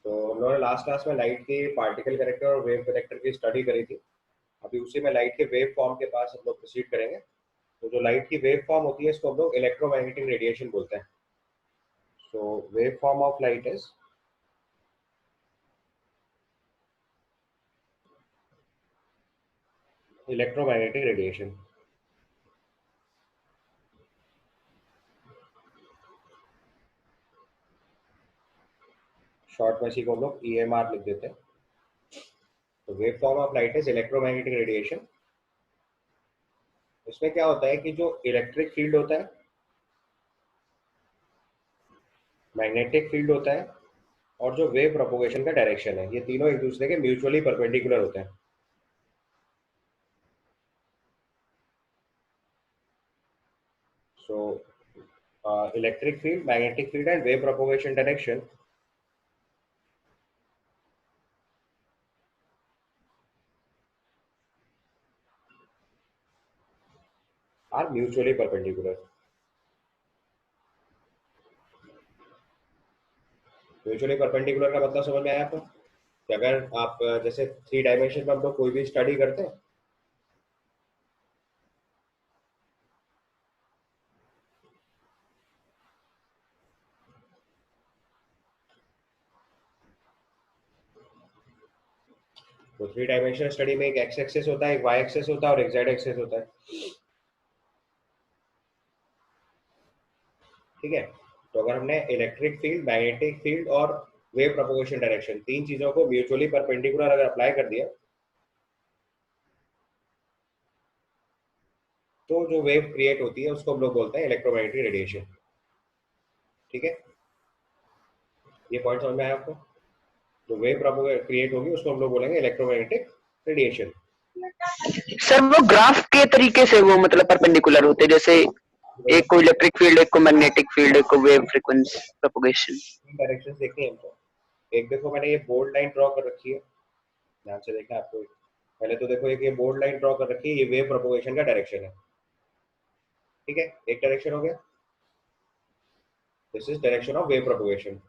तो हम लोगों ने लास्ट क्लास में लाइट के पार्टिकल करेक्टर और वेव करेक्टर की स्टडी करी थी। अभी उसी में लाइट के वेव फॉर्म के पास हम लोग प्रोसीड करेंगे। तो जो लाइट की वेव फॉर्म होती है इसको हम लोग इलेक्ट्रोमैग्नेटिक रेडिएशन बोलते हैं। So wave form of light is electromagnetic radiation. Short में इसी को हम लोग EMR लिख देते हैं। तो wave form of light is electromagnetic radiation. इसमें क्या होता है कि जो इलेक्ट्रिक फील्ड होता है, मैग्नेटिक फील्ड होता है और जो वेव प्रोपोगेशन का डायरेक्शन है, ये तीनों एक दूसरे के म्यूचुअली परपेंडिकुलर होते हैं। So electric field, magnetic field and wave propagation direction are mutually perpendicular. Mutually perpendicular का मतलब समझ में आया आपको कि अगर आप जैसे 3 डायमेंशन में हम लोग कोई भी स्टडी करते हैं, तो 3 डायमेंशनल स्टडी में एक एक्स एक्सेस होता है, एक वाई एक्सेस होता है और एक जेड एक्सेस होता है। ठीक है। तो अगर हमने इलेक्ट्रिक फील्ड, मैग्नेटिक फील्ड और वेव प्रोपोगेशन डायरेक्शन, तीन चीजों को म्यूचुअली परपेंडिकुलर अगर अप्लाई कर दिया, तो जो वेव क्रिएट होती है उसको हम लोग बोलते हैं इलेक्ट्रोमैग्नेटिक रेडिएशन। ठीक है, ये पॉइंट समझ में आया आपको? जो वेव क्रिएट होगी उसको हम लोग बोलेंगे इलेक्ट्रोमैग्नेटिक रेडिएशन। सर वो ग्राफ के तरीके से वो मतलब परपेंडिकुलर होते हैं, जैसे एक को इलेक्ट्रिक फील्ड, एक को मैग्नेटिक फील्ड, एक को वेव फ्रीक्वेंसी प्रोपगेशन। डायरेक्शन देखनी है हमको। एक देखो मैंने ये बोल्ड लाइन ड्रॉ कर रखी है, ध्यान से देखना आपको। पहले तो देखो एक ये बोल्ड लाइन ड्रॉ कर रखी है, ये वेव प्रोपगेशन का डायरेक्शन है। ठीक है, एक डायरेक्शन हो गया, this is direction of wave propagation.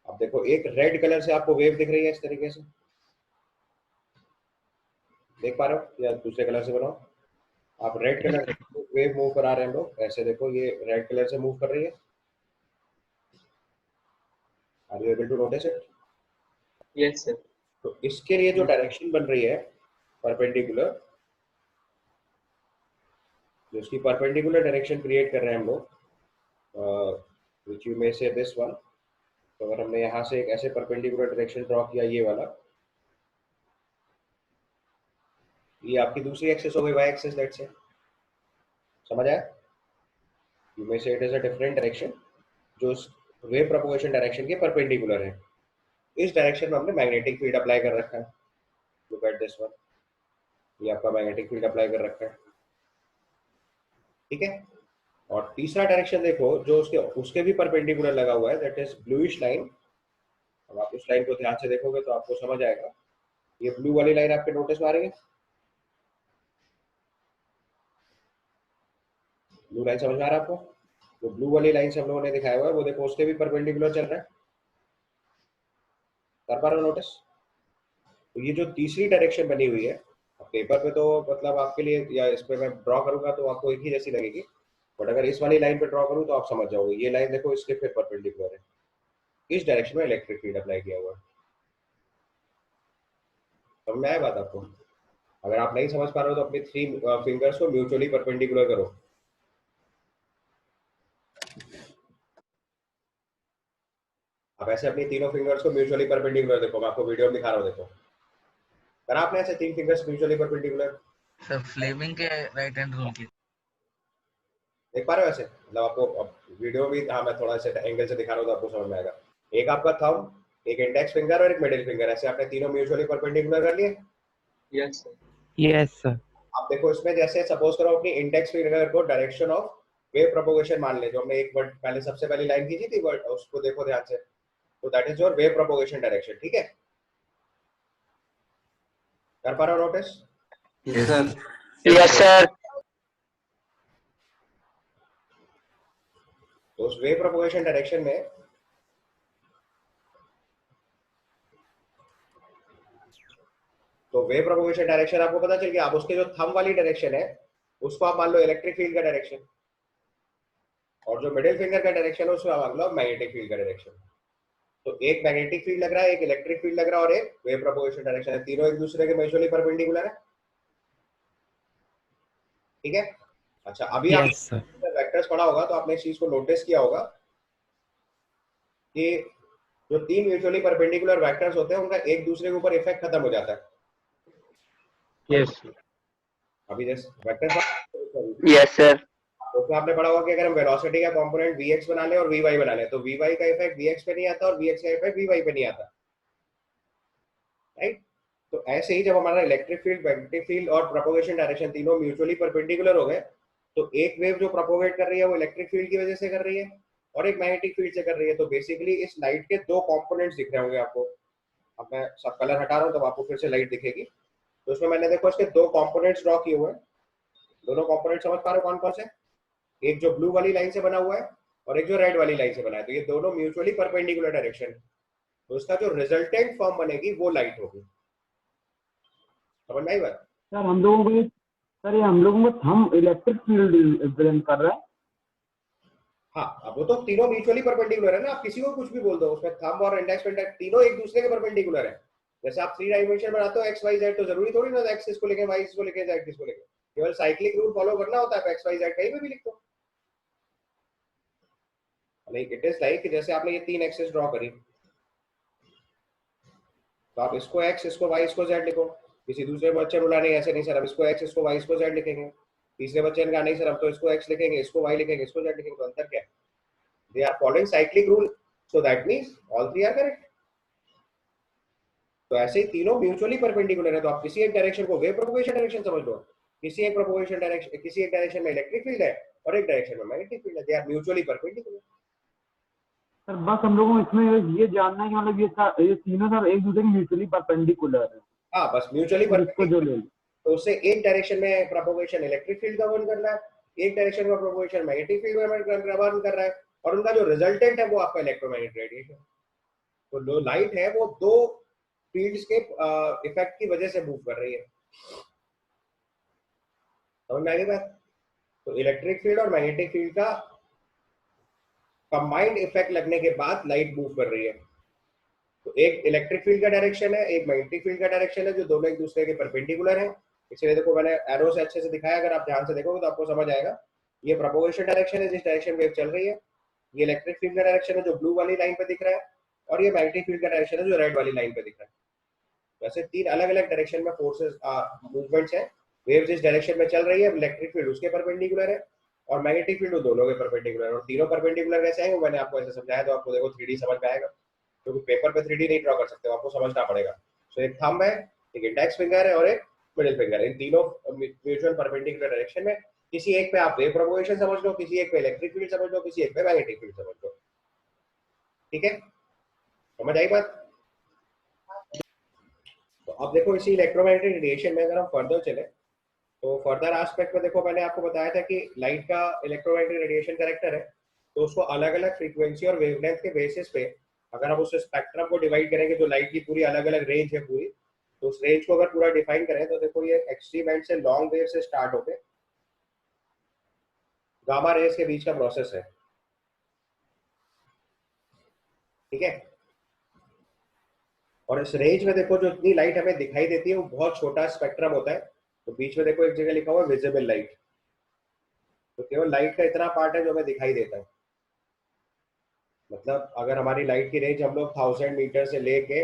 अब देखो एक रेड कलर से आपको वेव दिख रही है इस तरीके से, देख पा रहे हो या दूसरे कलर से बनाओ? आप रेड कलर वेव मूव करा रहे हैं हम लोग, ऐसे देखो ये रेड कलर से मूव कर रही है। Are you able to notice it? Yes sir. तो इसके लिए जो डायरेक्शन बन रही है परपेंडिकुलर, जो उसकी परपेंडिकुलर डायरेक्शन क्रिएट कर रहे हैं हम लोग, विच यू मे से दिस वन। तो अगर हमने यहाँ से एक ऐसे परपेंडिकुलर डायरेक्शन ड्रॉ किया, ये वाला, ये आपकी दूसरी एक्सेस हो गई, वाई एक्सेस। लेट्स से समझ आया? यू मे से it is a different direction जो वेव प्रोपगेशन डायरेक्शन के परपेंडिकुलर है। इस डायरेक्शन में हमने मैग्नेटिक फील्ड अप्लाई कर रखा है। लुक एट दिस वन, ये आपका मैग्नेटिक फील्ड अप्लाई कर रखा है। ठीक है, और तीसरा डायरेक्शन देखो जो उसके उसके भी परपेंडिकुलर लगा हुआ है, दैट इज ब्लूइश लाइन। अब आप उस लाइन को ध्यान से देखोगे तो आपको समझ आएगा। ये ब्लू वाली लाइन आपके नोटिस में आ रही है? ब्लू लाइन समझ में आ रहा है आपको? जो ब्लू वाली लाइन से हम लोगों ने दिखाया हुआ है वो देखो उसके भी परपेंडिकुलर चल रहा है, कर पा रहे हो नोटिस? तो ये जो तीसरी डायरेक्शन बनी हुई है, पेपर पे तो मतलब आपके लिए या इस पे मैं ड्रॉ करूंगा तो आपको एक ही जैसी लगेगी, बट अगर इस वाली लाइन पे ड्रॉ करूं तो आप समझ जाओगे। ये लाइन देखो इसके फिर परपेंडिकुलर है, इस डायरेक्शन में इलेक्ट्रिक फील्ड अप्लाई किया हुआ है। समझ में आया बात आपको? अगर आप नहीं समझ पा रहे हो तो अपनी 3 फिंगर्स को म्यूचुअली परपेंडिकुलर करो। आप ऐसे अपनी तीनों फिंगर्स को म्यूचुअली परपेंडिकुलर देखो, मैं आपको वीडियो में दिखा रहा हूँ, देखो करा आपने ऐसे 3 fingers mutually perpendicular? Sir Fleming के राइट हैंड रूल की देख पा रहे हो ऐसे? मतलब आपको अब वीडियो भी, हाँ मैं थोड़ा सा एंगल से दिखा रहा हूँ तो आपको समझ में आएगा। एक आपका थंब, एक इंडेक्स फिंगर और एक मिडिल फिंगर, ऐसे आपने तीनों म्यूचुअली परपेंडिकुलर कर लिए। Yes sir. Yes sir. आप देखो इसमें जैसे सपोज करो अपनी इंडेक्स फिंगर को डायरेक्शन ऑफ वेव प्रोपोगेशन मान ले, जो हमने एक वर्ड पहले सबसे पहली लाइन खींची थी वर्ड, उसको देखो ध्यान से। तो that is your wave propagation direction. ठीक है, कर पा रहे हो notice? Yes sir. Yes sir. तो उस वेव प्रोपोगेशन डायरेक्शन में तो वेव प्रोपगेशन डायरेक्शन आपको पता चल गया। अब उसके जो थंब वाली डायरेक्शन है उसको आप मान लो इलेक्ट्रिक फील्ड का डायरेक्शन, और जो मिडिल फिंगर का डायरेक्शन है उसको आप मान लो मैग्नेटिक फील्ड का डायरेक्शन। तो एक मैग्नेटिक फील्ड लग रहा है, एक इलेक्ट्रिक फील्ड लग रहा है और एक वेव प्रोपगेशन डायरेक्शन है, तीनों एक दूसरे के म्यूचुअली परपेंडिकुलर है। ठीक है। अच्छा, अभी आप यस सर। वेक्टर्स पढ़ा होगा तो आपने इस चीज को नोटिस किया होगा कि जो तीन म्यूचुअली परपेंडिकुलर वेक्टर्स होते हैं उनका एक दूसरे के ऊपर इफेक्ट खत्म हो जाता है। यस अभी जैसे वेक्टर यस सर। तो आपने पढ़ा होगा कि अगर हम वेलोसिटी का कंपोनेंट vx बना लें और vy बना लें तो vy का इफेक्ट vx पे नहीं आता और vx का इफेक्ट vy पे नहीं आता, राइट। तो ऐसे ही जब हमारा इलेक्ट्रिक फील्ड, मैग्नेटिक फील्ड और प्रोपगेशन डायरेक्शन तीनों म्यूचुअली परपेंडिकुलर हो गए तो एक वेव जो प्रोपोगेट कर रही है वो इलेक्ट्रिक फील्ड की वजह से कर रही है और एक मैग्नेटिक फील्ड से कर रही है। तो बेसिकली इस लाइट के दो कंपोनेंट्स दिख रहे होंगे आपको। अब मैं सब कलर हटा रहा हूँ तब आपको फिर से लाइट दिखेगी। तो उसमें मैंने देखो इसके दो कंपोनेंट्स ड्रॉ किए हुए हैं। दोनों कंपोनेंट समझ पा रहे हो कौन कौन से? एक जो ब्लू वाली लाइन से बना हुआ है और एक जो रेड वाली लाइन से बना है। तो ये दोनों म्यूचुअली परपेंडिकुलर डायरेक्शन है। तो इसका जो रिजल्टेंट फॉर्म बनेगी वो लाइट होगी। समझ में आई बात? सर हम लोगों को सर ये हम लोगों को हम इलेक्ट्रिक फील्ड रिप्रेजेंट कर रहा है। हाँ, अब वो तो तीनों म्यूचुअली परपेंडिकुलर है ना, आप किसी को कुछ भी बोल दो, उसमें थंब और इंडेक्स फिंगर तीनों एक दूसरे के परपेंडिकुलर है। जैसे आप 3 डायमेंशन बनाते हो एक्स वाई जेड, तो जरूरी थोड़ी ना एक्स इसको लेके वाई इसको लेके जेड इसको लेके, केवल साइक्लिक रूल फॉलो करना होता है, एक्स वाई जेड कहीं पे भी लिख दो। लाइक इट इज लाइक जैसे आपने ये 3 एक्सेस ड्रॉ करी तो आप इसको एक्स, इसको वाई, इसको जेड लिखो। किसी दूसरे बच्चे बोला नहीं ऐसे नहीं सर, अब इसको एक्स, इसको वाई, इसको जेड लिखेंगे। तीसरे बच्चे ने कहा नहीं सर अब तो इसको एक्स लिखेंगे, इसको वाई लिखेंगे, इसको जेड लिखेंगे। तो अंतर क्या है? They are following cyclic rule, so that means all 3 are correct. तो ऐसे ही तीनों म्यूचुअली परपेंडिकुलर है। तो आप किसी एक डायरेक्शन को वेव प्रोपगेशन डायरेक्शन समझ लो, किसी एक प्रोपगेशन डायरेक्शन, किसी एक डायरेक्शन में इलेक्ट्रिक फील्ड है और एक डायरेक्शन में मैग्नेटिक फील्ड है। They are mutually perpendicular. Sir बस हम लोगों को इसमें ये जानना है कि मतलब ये तीनों सर एक दूसरे के म्यूचुअली परपेंडिकुलर है। हाँ, बस म्यूचुअली और इसको जो ले तो उससे एक डायरेक्शन में प्रोपगेशन इलेक्ट्रिक फील्ड गवर्न कर रहा है, एक डायरेक्शन में प्रोपगेशन मैग्नेटिक फील्ड गवर्न कर रहा है, और उनका जो रिजल्टेंट है वो आपका इलेक्ट्रोमैग्नेटिक रेडिएशन। तो जो लाइट है वो दो फील्ड्स के इफेक्ट की वजह से मूव कर रही है। समझ में आ गई बात? तो इलेक्ट्रिक फील्ड और मैग्नेटिक फील्ड का कंबाइंड इफेक्ट लगने के बाद लाइट मूव कर रही है। तो एक इलेक्ट्रिक फील्ड का डायरेक्शन है, एक मैग्नेटिक फील्ड का डायरेक्शन है, जो दोनों एक दूसरे के परपेंडिकुलर है। इसलिए देखो मैंने एरो से अच्छे से दिखाया, अगर आप ध्यान से देखोगे तो आपको समझ आएगा। ये प्रोपगेशन डायरेक्शन है जिस डायरेक्शन वेव चल रही है, ये इलेक्ट्रिक फील्ड का डायरेक्शन है जो ब्लू वाली लाइन पे दिख रहा है, और ये मैग्नेटिक फील्ड का डायरेक्शन है जो रेड वाली लाइन पे दिख रहा है। वैसे 3 अलग अलग डायरेक्शन में फोर्सेस मूवमेंट्स है। वेव जिस डायरेक्शन में चल रही है इलेक्ट्रिक फील्ड उसके परपेंडिकुलर है और मैग्नेटिक फील्ड दोनों के परपेंडिकुलर है। और तीनों परपेंडिकुलर कैसे आएंगे मैंने आपको ऐसे समझाया, तो आपको देखो 3D समझ में आएगा, क्योंकि पेपर पे 3D नहीं ड्रॉ कर सकते हो, आपको समझना पड़ेगा। तो एक थंब है, एक इंडेक्स फिंगर है और एक मिडिल फिंगर है। इन तीनों म्यूचुअल परपेंडिकुलर डायरेक्शन में किसी एक पे आप वेव प्रोपगेशन समझ लो, किसी एक पे इलेक्ट्रिक फील्ड समझ लो, किसी एक पे मैग्नेटिक फील्ड समझ लो। ठीक है, समझ आई बात? तो अब देखो इसी इलेक्ट्रोमैग्नेटिक रेडिएशन में अगर हम फर्दर चले तो फर्दर एस्पेक्ट में देखो मैंने आपको बताया था कि लाइट का इलेक्ट्रोमैग्नेटिक रेडिएशन कैरेक्टर है, तो उसको अलग अलग फ्रीक्वेंसी और वेवलेंथ के बेसिस पे अगर हम उस स्पेक्ट्रम को डिवाइड करेंगे, जो लाइट की पूरी अलग अलग रेंज है पूरी, तो उस रेंज को अगर पूरा डिफाइन करें तो देखो ये एक्सट्रीम बैंड से लॉन्ग वेव से स्टार्ट होके गामा रेज के बीच का प्रोसेस है। ठीक है, और इस रेंज में देखो जो इतनी लाइट हमें दिखाई देती है वो बहुत छोटा स्पेक्ट्रम होता है। तो बीच में देखो एक जगह लिखा हुआ है विजिबल लाइट, तो केवल लाइट का इतना पार्ट है जो हमें दिखाई देता है। मतलब अगर हमारी लाइट की रेंज हम लोग 1000 मीटर से लेके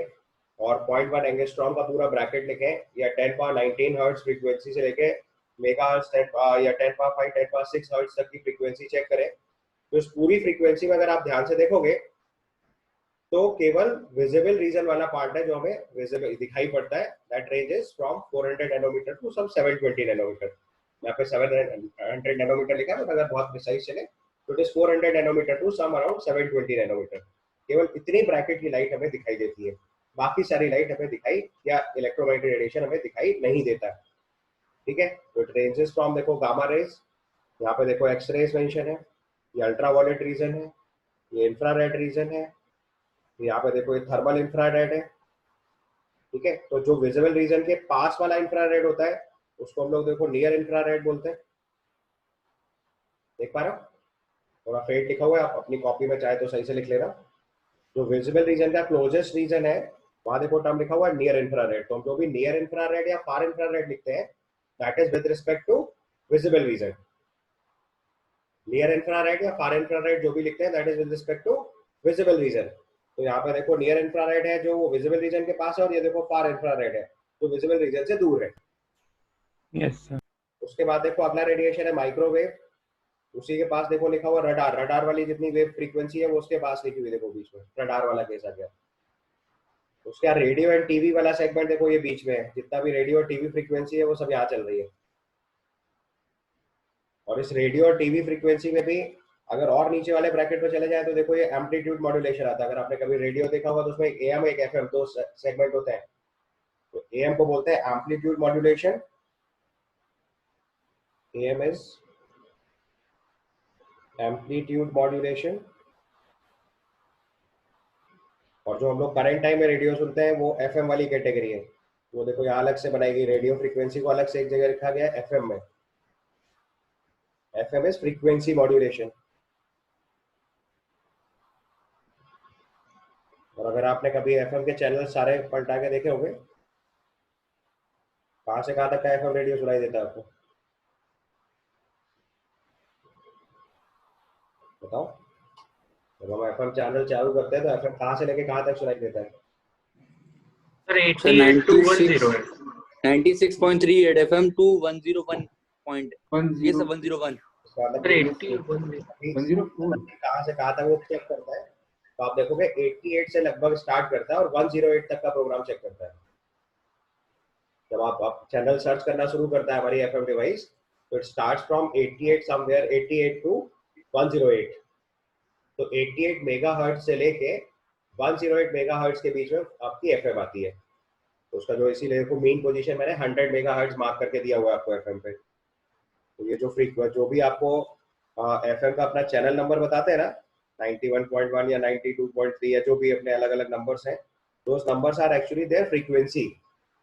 और 0.1 एंगस्ट्रॉम का पूरा ब्रैकेट लिखें, या 10 पावर 19 हर्ट्ज फ्रीक्वेंसी से लेके मेगा या 10 पावर 5 10 पावर 6 हर्ट्ज तक की फ्रीक्वेंसी चेक करें, तो इस पूरी फ्रीक्वेंसी में अगर आप ध्यान से देखोगे तो केवल विजिबल रीजन वाला पार्ट है जो हमें विजिबल दिखाई पड़ता है। That range is from 400 nanometre to some 720 nanometre. यहाँ पे 700 नैनोमीटर लिखा है, अगर बहुत प्रिसाइज चले तो it is 400 nanometre to some around 720 nanometre. केवल इतनी ब्रैकेट की लाइट हमें दिखाई देती है, बाकी सारी लाइट हमें दिखाई या इलेक्ट्रोमैग्नेटिक रेडिएशन हमें दिखाई नहीं देता। ठीक है, तो इट रेंजेस फ्रॉम देखो गामा रेज, यहाँ पे देखो एक्स रेज मेंशन है, ये अल्ट्रावायलेट रीजन है, ये इंफ्रारेड रीजन है, यहाँ पे देखो ये थर्मल इंफ्रारेड है, ठीक है, तो जो विजिबल रीजन के पास वाला इंफ्रारेड होता है उसको हम लोग देखो नियर इंफ्रारेड बोलते हैं। देख पा रहे हो, थोड़ा फेड लिखा हुआ है, आप अपनी कॉपी में चाहे तो सही से लिख लेना। जो विजिबल रीजन का क्लोजेस्ट रीजन है वहां देखो टर्म लिखा हुआ है नियर इंफ्रारेड। तो हम जो भी नियर इंफ्रारेड या फार इंफ्रारेड लिखते हैं that is with respect to visible region. Near infrared या फार इंफ्रारेड जो भी लिखते हैं that is with respect to visible region. तो यहाँ पे देखो नियर इंफ्रारेड है जो वो विजिबल रीजन के पास है, और ये देखो फार इंफ्रारेड है जो विजिबल रीजन से दूर है। Yes sir. उसके बाद देखो अगला रेडिएशन है माइक्रोवेव, उसी के पास देखो लिखा हुआ रडार। रडार वाली जितनी वेव फ्रीक्वेंसी है वो उसके पास लिखी हुई देखो बीच में, रडार वाला केस आ गया। उसके बाद रेडियो एंड टीवी वाला सेगमेंट देखो ये बीच में है, जितना भी रेडियो और टीवी फ्रीक्वेंसी है वो सब यहाँ चल रही है। और इस रेडियो और टीवी फ्रीक्वेंसी में भी अगर और नीचे वाले ब्रैकेट पे चले जाए तो देखो ये एम्पलीट्यूड मॉड्यूलेशन आता है। अगर आपने कभी रेडियो देखा होगा तो उसमें एक एएम एक एफएम दो सेगमेंट होते हैं। तो एएम को बोलते हैं amplitude modulation, am is amplitude modulation. और जो हम लोग करंट टाइम में रेडियो सुनते हैं वो एफएम वाली कैटेगरी है। वो देखो यहाँ अलग से बनाई गई, रेडियो फ्रीक्वेंसी को अलग से एक जगह रखा गया एफएम में। FM is frequency modulation. और अगर आपने कभी एफएम के चैनल सारे पलटा के देखे होंगे, कहाँ से कहाँ तक का एफएम रेडियो सुनाई देता है आपको बताओ। जब हम एफएम चैनल चालू करते हैं तो एफएम कहाँ से लेके कहाँ तक सुनाई देता है? सर 88 to 108 96.38 FM to 101 ये सब 101। सर 80 और 108 कहाँ से कहाँ तक वो चेक करता है? तो आप देखोगे 88 से लगभग स्टार्ट करता है और 108 तक का प्रोग्राम चेक करता है। जब आप चैनल सर्च करना शुरू करता है हमारी एफएम डिवाइस तो it starts from 88 somewhere 88 to 108। तो 88 मेगाहर्ट्ज से लेके 108 मेगाहर्ट्ज के बीच में आपकी एफएम आती है। तो उसका जो इसीलिए देखो मेन पोजीशन मैंने 100 मेगाहर्ट्ज मार्क करके दिया हुआ है आपको एफएम पे। तो ये जो भी आपको एफएम का अपना चैनल नंबर बताते हैं ना 91.1 या 92.3 या जो भी अपने अलग अलग नंबर्स हैं, those numbers are actually their frequency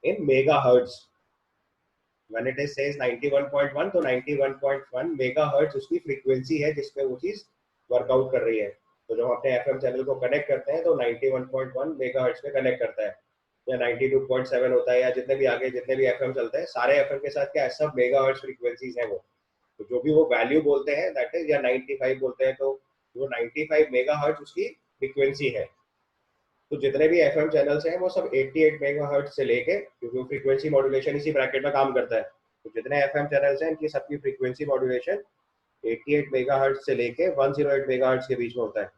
in megahertz. When it is says 91.1 तो 91.1 मेगाहर्ट्ज उसकी फ्रीक्वेंसी है जिसपे वो चीज वर्कआउट कर रही है। तो जब हम अपने एफएम चैनल को कनेक्ट करते हैं तो 91.1 मेगाहर्ट्ज पे कनेक्ट करता है, या 92.7 होता है, या जितने भी आगे जितने भी एफएम चलते हैं सारे एफएम के साथ क्या है, सब मेगाहर्ट्ज फ्रीक्वेंसीज हैं वो। तो जो भी वो वैल्यू बोलते हैं दैट इज, या 95 बोलते हैं तो वो 95 मेगाहर्ट्ज उसकी फ्रीक्वेंसी है। तो जितने भी एफएम चैनल्स हैं वो सब 88 मेगाहर्ट्ज से लेके, क्योंकि फ्रीक्वेंसी मॉड्यूलेशन इसी ब्रैकेट में काम करता है, तो जितने एफएम चैनल्स हैं इनकी सबकी फ्रीक्वेंसी मॉड्यूलेशन 88 मेगाहर्ट्ज से लेके 108 मेगाहर्ट्ज के बीच में होता है।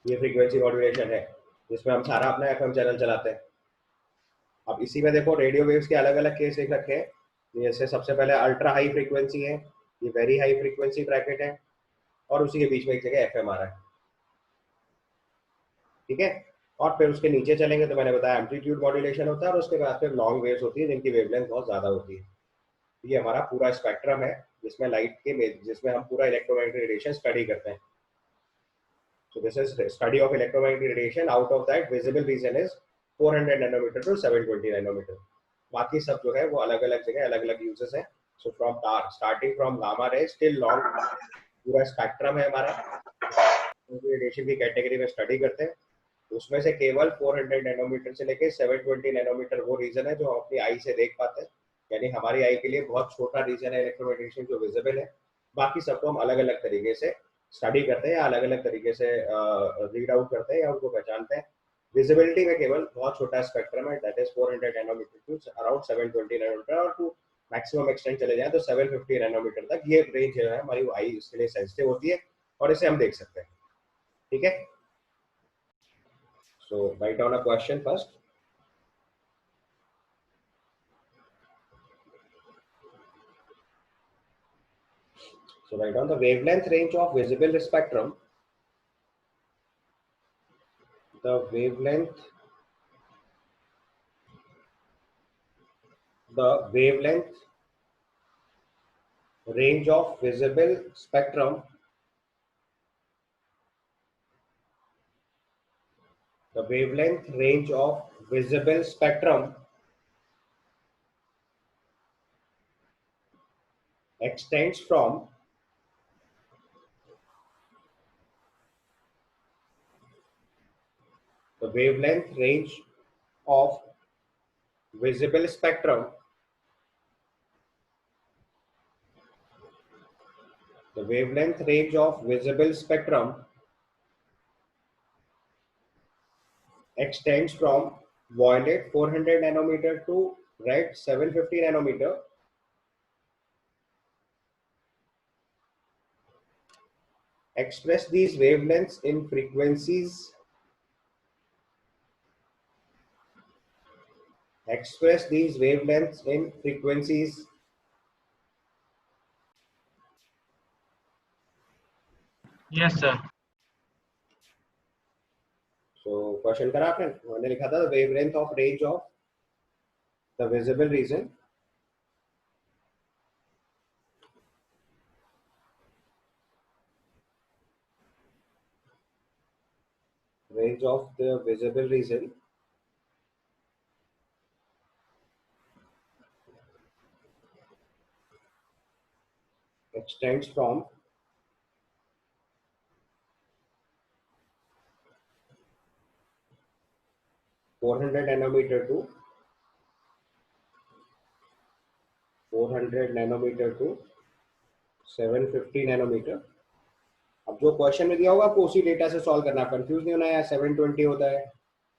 ये फ्रीक्वेंसी मॉड्यूलेशन है जिसमें हम सारा अपना एफएम चैनल चलाते हैं। अब इसी में देखो रेडियो वेव्स के अलग अलग केस लिख रखे हैं। जैसे सबसे पहले अल्ट्रा हाई फ्रीक्वेंसी है, ये वेरी हाई फ्रीक्वेंसी ब्रैकेट है, और उसी के बीच में एक जगह एफएम आ रहा है, ठीक है। और फिर उसके नीचे चलेंगे तो मैंने बताया एम्पलीट्यूड मॉड्यूलेशन होता है, और उसके बाद फिर लॉन्ग वेव्स होती है जिनकी वेवलेंथ बहुत ज्यादा होती है। ये हमारा पूरा स्पेक्ट्रम है जिसमें लाइट के जिसमें हम पूरा इलेक्ट्रोमैग्नेटिक रेडिएशन स्टडी करते हैं। So this is study of electromagnetic radiation. Out of that, visible region is 400 nanometer to 720 nanometer. बाकी सब जो है वो अलग अलग जगह अलग अलग यूजेस हैं। So from starting from gamma rays till long, पूरा स्पेक्ट्रम है हमारा, रेडिएशन की कैटेगरी में स्टडी करते हैं। उसमें से केवल 400 नैनोमीटर से लेके 720 नैनोमीटर वो रीजन है जो हम अपनी आई से देख पाते हैं, यानी हमारी आई के लिए बहुत छोटा रीजन है इलेक्ट्रोमैग्नेटिक जो विजिबल है। बाकी सबको हम अलग अलग तरीके से स्टडी करते हैं या अलग अलग तरीके से रीड आउट करते हैं या उनको पहचानते हैं। विजिबिलिटी में केवल बहुत छोटा स्पेक्ट्रम है, that is 400 nanometre to around 720 nanometre, और टू मैक्सिमम एक्सटेंड चले जाए तो 750 नैनोमीटर तक ये रेंज है हमारी आई इसके लिए सेंसिटिव होती है और इसे हम देख सकते हैं, ठीक है। So write down a question first. So write down the wavelength range of visible spectrum. The wavelength range of visible spectrum The wavelength range of visible spectrum extends from the wavelength range of visible spectrum the wavelength range of visible spectrum extends from violet 400 nanometer to red 750 nanometer. Express these wavelengths in frequencies. Express these wavelengths in frequencies. Yes, sir. So question करा आपने, मैंने लिखा था wavelength of range of the visible region range of the visible region extends from 400 nanometer to 750 nanometer. अब जो question में दिया होगा आपको उसी डेटा से सॉल्व करना, कंफ्यूज नहीं होना है 720 होता है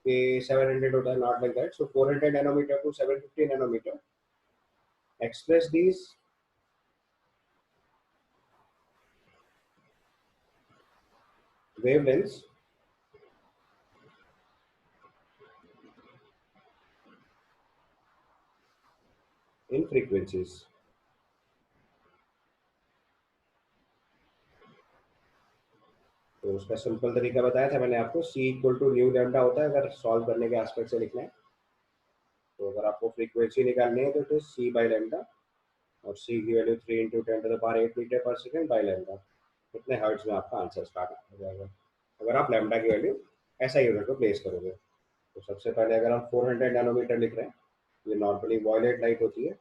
कि 700 होता है, not like that. So 400 nanometre to 750 nanometre. Express these wavelengths in frequencies. तो उसका सिंपल तरीका बताया था मैंने आपको, c equal to nu lambda होता है अगर सॉल्व करने के एस्पेक्ट से लिखना है. तो अगर आपको फ्रीक्वेंसी निकालनी है तो it is c by lambda, और c की वैल्यू 3 × 10⁻8 मीटर पर सेकंड बाय लैम्डा. कितने हर्ट्ज में आपका आंसर स्टार्ट हो जाएगा अगर आप लैम्डा की वैल्यू ऐसा यूनिट को प्लेस करोगे. तो सबसे पहले अगर हम 400 नैनोमीटर लिख रहे हैं, ये नॉर्मली वॉयलेट लाइट होती है.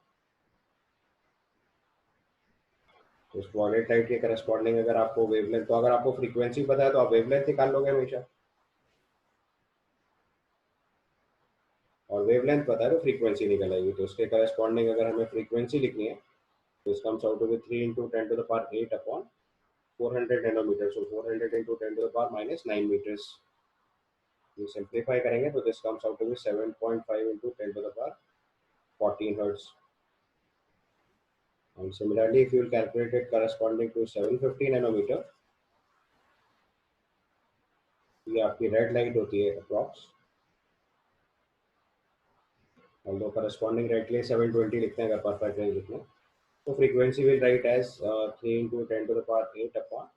तो इस वॉयलेट लाइट के करस्पॉन्डिंग अगर आपको वेवलेंथ, तो अगर आपको फ्रीक्वेंसी पता है तो आप वेवलेंथ निकाल लोगे हमेशा, और वेवलेंथ पता है तो फ्रीक्वेंसी निकल आएगी. तो इसके करस्पॉन्डिंग अगर हमें फ्रीक्वेंसी लिखनी है तो इसका comes out to be 3 × 10⁸ upon 400 nanometre. So 400 × 10⁻−9 metres. ये सिंप्लीफाई करेंगे तो this comes out to be 7.5 × 10⁻14 hertz. And similarly, if you will calculate it corresponding to 750 nanometer, ये आपकी रेड लाइट होती है अप्रॉक्स, although corresponding रेड के लिए 720 लिखते हैं अगर परफेक्ट रेंज लिखना है. तो frequency will write as 3 × 10⁸ upon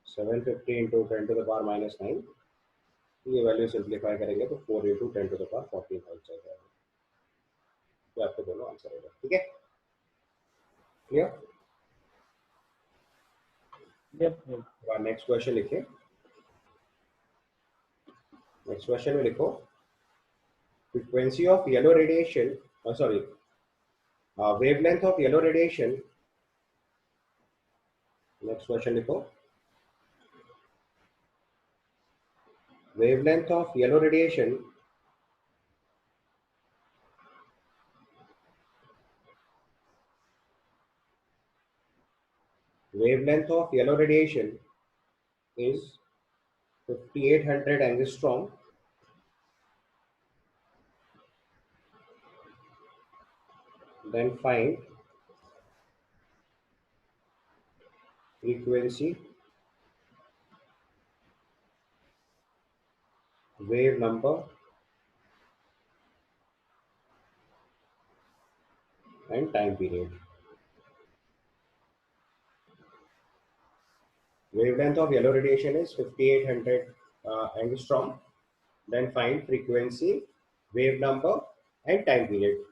750 × 10⁻−9. ये वैल्यू सिंप्लीफाई करेंगे तो 4 × 10⁻14 हर्ट्ज आ जाएगा. तो आपको दोनों आंसर होगा. ठीक है, क्लियर? नेक्स्ट क्वेश्चन लिखिए. नेक्स्ट क्वेश्चन में लिखो frequency of yellow radiation, wavelength of yellow radiation. Next question लिखो, wavelength of yellow radiation is 5800 angstrom. Then find frequency, wave number, and time period. Wavelength of yellow radiation is 5800 angstrom. Then find frequency, wave number, and time period.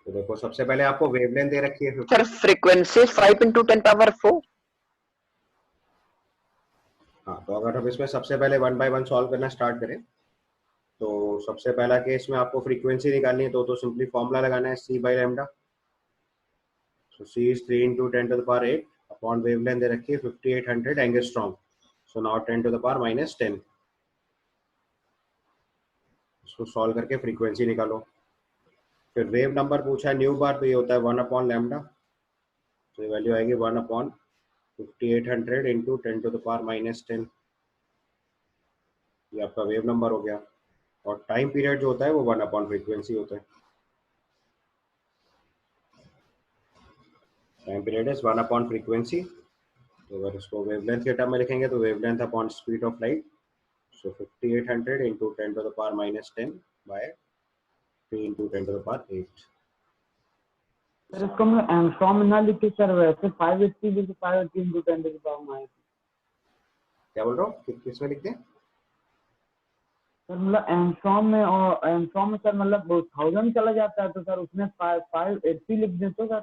तो देखो सबसे पहले आपको wavelength दे रखी है 50। Sir frequency 5 into 10⁻⁴। हाँ, तो अगर हम इसमें सबसे पहले 1 by 1 सॉल्व करना स्टार्ट करें, तो सबसे पहला केस में आपको फ्रीक्वेंसी निकालनी है, तो सिंपली फॉर्मूला लगाना है c by lambda। So c is 3 into 10 to the power 8 upon wavelength दे रखी है 5800 angstrom. So now 10 to the power -10। इसको सॉल्व करके फ्रीक्वेंसी निकालो। फिर वेव नंबर पूछा है न्यू बार, तो ये होता है 1 अपॉन लैम्डा। तो ये वैल्यू आएगी 1 upon 5800 into 10 to the power -10। ये आपका वेव नंबर हो गया। और टाइम पीरियड जो होता है वो 1 अपॉन फ्रीक्वेंसी होता है। Time period is 1 upon frequency. तो अगर इसको वेवलेंथ के टर्म में लिखेंगे तो wavelength upon speed of light. So 5800 into 10 to the power -10 by 3 into 10 to the power 8। Sir इसको मैं एंगस्ट्रॉम में ना लिख के सर वैसे 580 लिख 580 into 10 to the power -। क्या बोल रहा हूँ, किस में लिखते हैं? सर मतलब एंगस्ट्रॉम में, और एंगस्ट्रॉम में सर मतलब 1000 चला जाता है, तो सर उसमें 580 लिख दे तो सर।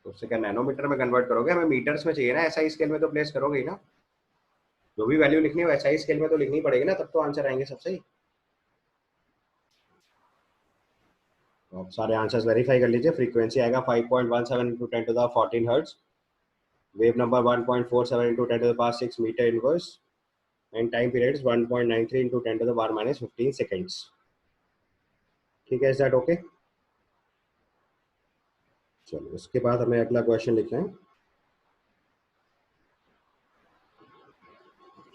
तो उससे क्या नैनोमीटर में कन्वर्ट करोगे? हमें मीटर्स में चाहिए ना, एसआई स्केल में तो प्लेस करोगे ही ना। जो भी वैल्यू लिखनी है एसआई स्केल में तो लिखनी पड़ेगी ना, तब तो आंसर आएंगे सब सही। तो आप सारे आंसर्स वेरीफाई कर लीजिए। फ्रीक्वेंसी आएगा 5.17 into 10 to the 14 hertz. Wave number 1.47 into 10 to the power 6 metre inverse. And time period 1.93 into 10 to the power -15 seconds. ठीक है, इज दैट ओके? चलो इसके बाद हमें अगला क्वेश्चन लिखना है।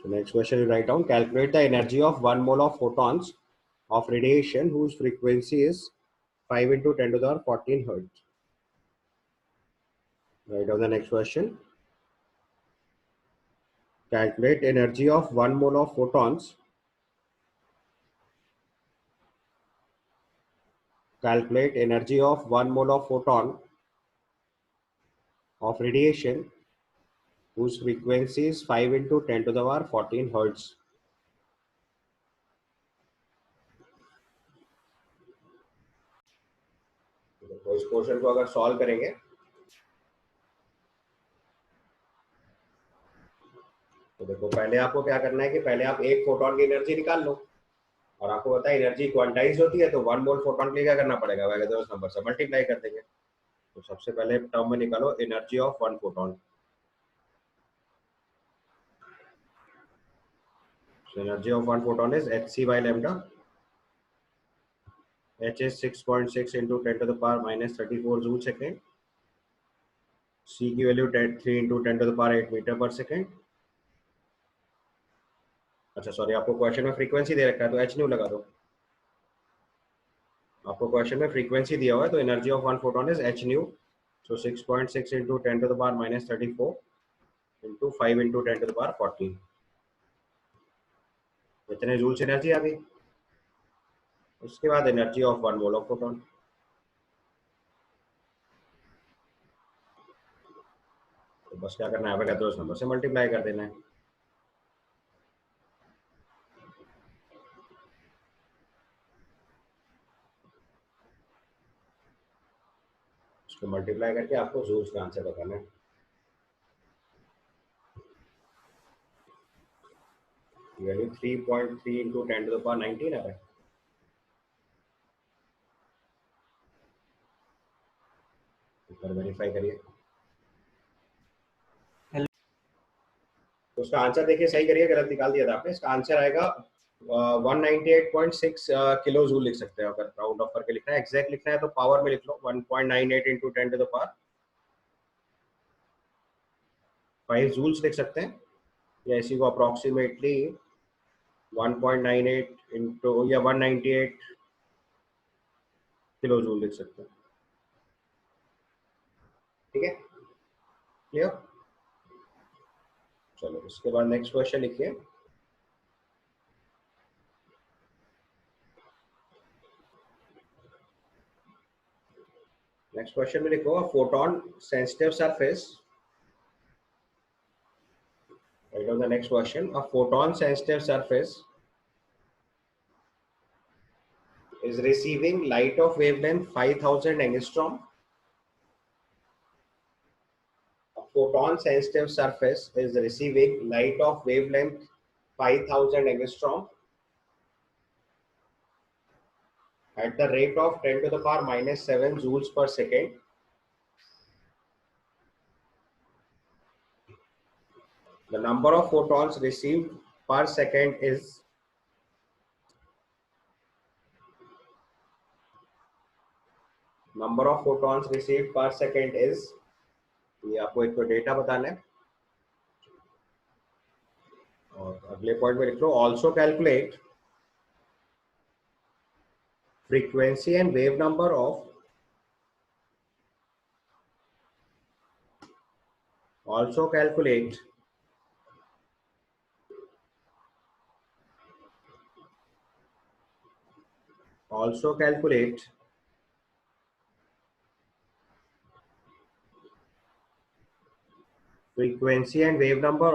So next question you write down, calculate the energy of 1 mole of photons of radiation whose frequency is 5 into 10 to the power 14 hertz. Write down the next question. Calculate energy of 1 mole of photons. Calculate energy of 1 mole of photon of radiation whose frequency is 5 into 10 to the power 14 hertz. तो इस question को अगर solve करेंगे तो देखो पहले आपको क्या करना है कि पहले आप एक फोटोन की एनर्जी निकाल लो। और आपको पता है एनर्जी क्वांटाइज होती है, तो 1 मोल फोटोन के लिए क्या करना पड़ेगा, वैगेदोस नंबर से मल्टीप्लाई कर देंगे। तो सबसे पहले टर्म में निकालो energy of 1 photon. So energy of 1 photon is hc by lambda. H is 6.6 into 10 to the power -34 joule second. C की value 3 into 10 to the power 8 metre पर सेकेंड। अच्छा सॉरी, आपको क्वेश्चन में फ्रीक्वेंसी दे रखा है तो h न्यू लगा दो। आपको क्वेश्चन में फ्रीक्वेंसी दिया हुआ है, तो energy of 1 photon is h new. So 6.6 into 10 to the power -34 into 5 into 10 to the power 14। इतने जूल से एनर्जी आ गई। उसके बाद energy of 1 mole of photon. तो बस क्या करना है, वैगेदोस नंबर से मल्टीप्लाई कर देना है। इसको मल्टीप्लाई करके आपको जूल्स का आंसर बताना है। Value 3.3 into 10 to the power 19 आ रहा है। ऊपर वेरीफाई करिए। तो उसका आंसर देखिए, सही करिए, गलत निकाल दिया था आपने। इसका आंसर आएगा 198.6 किलो जूल लिख सकते हैं। अगर राउंड ऑफ करके लिखना है, एग्जैक्ट लिखना है तो पावर में लिख लो 1.98 into 10 to the power 5 joules लिख सकते हैं, या इसी को अप्रोक्सीमेटली 1.98 इंटू या 198 किलो जूल लिख सकते हैं। ठीक है, क्लियर? चलो इसके बाद नेक्स्ट क्वेश्चन लिखिए। नेक्स्ट क्वेश्चन में लिखो photon sensitive surface. Write down the next question. A photon sensitive surface is receiving light of wavelength 5000 angstrom. A photon sensitive surface is receiving light of wavelength 5000 angstrom at the rate of 10 to the power minus 7 joules per second. The number of photons received per second is ये आपको एक तो data बताना है और अगले point में लिख लो also calculate frequency and wave number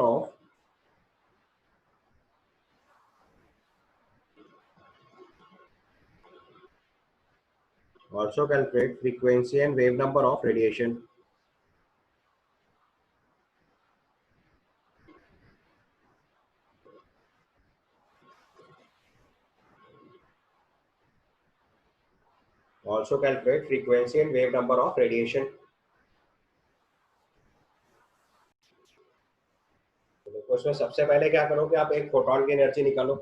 of also calculate frequency and wave number of radiation. Also calculate frequency and wave number of radiation. देखो इसमें सबसे पहले क्या करो कि आप एक फोटॉन की एनर्जी निकालो.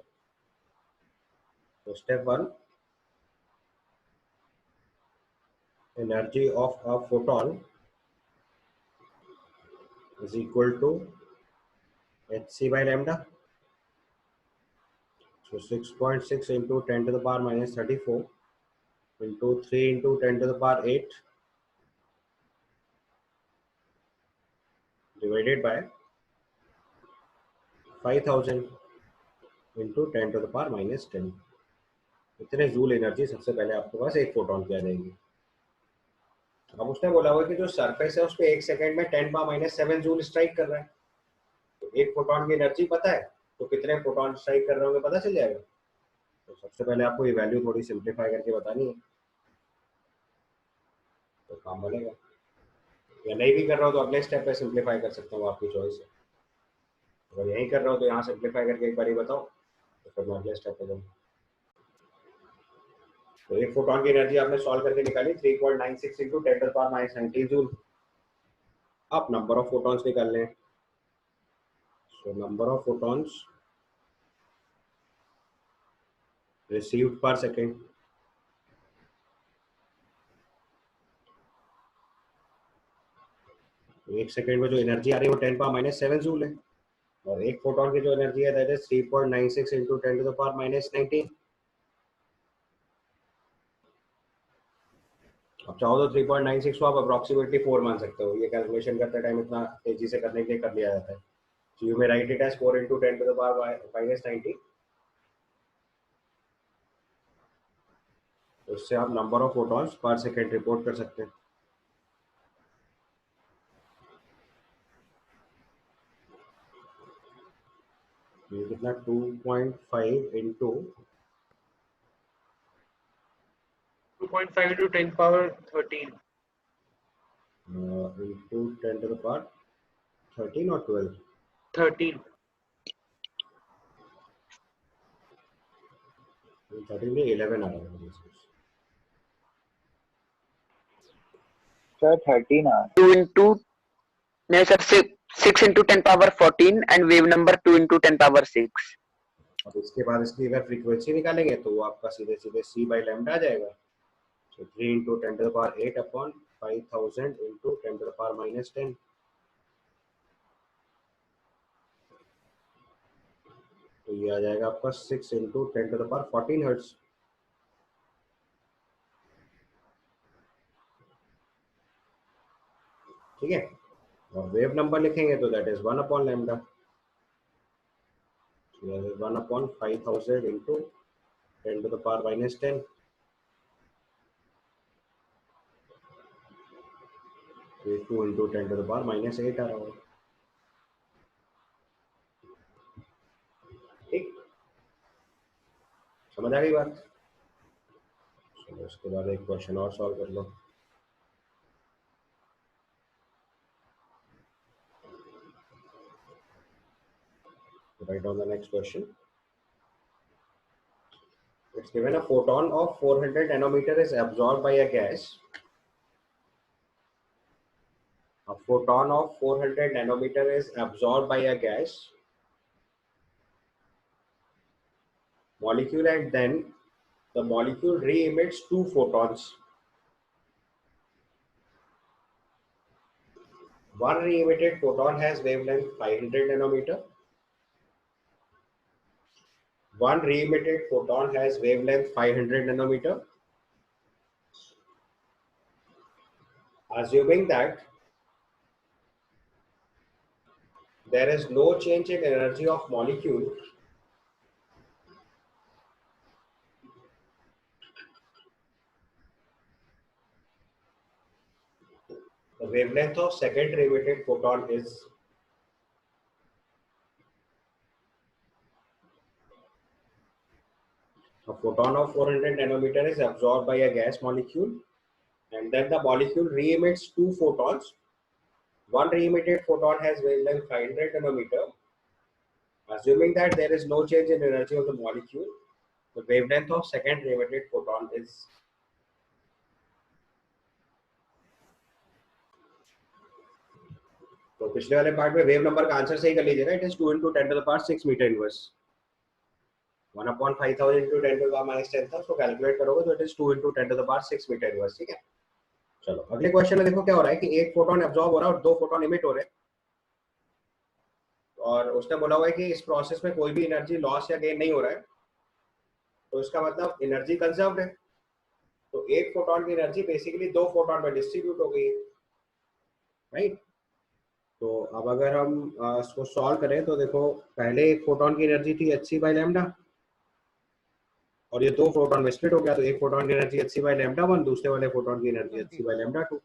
तो step 1, energy of a photon is equal to hc by lambda. So 6.6 into 10 to the power minus 34 into 3 into 10 to the power 8 divided by 5000 into 10 to the power minus 10. इतने joule energy सबसे पहले आपके पास एक photon की आ जाएगी. अब उसने बोला हुआ कि जो सरफेस है उस पे 1 सेकंड में 10 पावर माइनस 7 जूल स्ट्राइक कर रहा है. तो एक फोटॉन की एनर्जी पता है तो कितने फोटॉन स्ट्राइक कर रहे होंगे पता चल जाएगा. तो सबसे पहले आपको ये वैल्यू थोड़ी सिंप्लीफाई करके बतानी है तो काम बनेगा. या नहीं भी कर रहा हो तो अगले स्टेप पे सिंप्लीफाई कर सकता हूँ, आपकी चॉइस है. अगर यही कर रहा हो तो यहाँ सिंप्लीफाई करके एक बार ही बताओ तो फिर मैं अगले स्टेप पे जाऊँ. तो एक फोटॉन की एनर्जी आपने सॉल्व करके निकाली 3.96 into 10 to the power minus 19 joule. अब नंबर ऑफ फोटॉन्स निकाल लें. So number of photons received per second. एक सेकेंड में जो एनर्जी आ रही है वो 10 पावर माइनस 7 जूल है और एक फोटॉन की जो एनर्जी है that is 3.96 into 10 to the power minus 19. अब चाहो तो 3.96 को आप अप्रोक्सीमेटली 4 मान सकते हो. ये कैलकुलेशन करते टाइम इतना तेजी से करने के लिए कर लिया जाता है. So you may write it as 4 into 10 to the power minus 19. तो इससे आप number of photons per second report कर सकते हैं. ये कितना 2.5 into 2.5 into 10 power 13. into 10 to the power 13 or 12. 13. 13 में 11 आ रहा है. सर 13 आ 2 into नहीं sir 6 into 10 power 14 and wave number 2 into 10 power 6. अब इसके बाद इसकी अगर फ्रीक्वेंसी निकालेंगे तो वो आपका सीधे सीधे c by lambda आ जाएगा. So 3 into 10 to the power 8 upon 5000 into 10 to the power minus 10. तो ये आ जाएगा आपका 6 into 10 to the power 14 hertz. ठीक है. और वेव नंबर लिखेंगे तो that is 1 upon lambda. So that is 1 upon 5000 into 10 to the power minus 10. ये 2 into 10 to the power minus 8 आ रहा होगा. ठीक, समझ आ गई बात. चलो उसके बाद एक क्वेश्चन और सॉल्व कर लो. Write down the next question. It's given a photon of 400 nanometer is absorbed by a gas. A photon of 400 nanometer is absorbed by a gas molecule, and then the molecule re-emits 2 photons. One re-emitted photon has wavelength 500 nanometer. One re-emitted photon has wavelength 500 nanometer. Assuming that there is no change in energy of molecule, the wavelength of second re-emitted photon is a photon of 400 nanometer is absorbed by a gas molecule, and then the molecule re-emits 2 photons. One re-emitted photon has wavelength 500 nanometer. Assuming that there is no change in energy of the molecule, the wavelength of second re-emitted photon is तो पिछले वाले part में wave number का answer सही कर लीजिएगा. It is 2 into 10 to the power 6 metre inverse. 1/5000 into 10 to the power -10 था. उसको कैलकुलेट करोगे तो it is 2 into 10 to the power 6 metre inverse. ठीक है. चलो अगले क्वेश्चन में देखो क्या हो रहा है कि एक फोटोन एब्जॉर्ब हो रहा है और 2 फोटोन इमिट हो रहे हैं, और उसने बोला हुआ है कि इस प्रोसेस में कोई भी एनर्जी लॉस या गेन नहीं हो रहा है. तो इसका मतलब एनर्जी कंजर्व्ड है. तो एक फोटोन की एनर्जी बेसिकली 2 फोटोन में डिस्ट्रीब्यूट हो गई है, राइट. तो अब अगर हम इसको सॉल्व करें तो देखो पहले एक फोटोन की एनर्जी थी hc बाई लैम्डा, और ये 2 फोटोन में स्प्लिट हो गया. तो एक फोटोन की एनर्जी hc बाई लैम्डा 1, दूसरे वाले फोटोन की energy hc by lambda 2.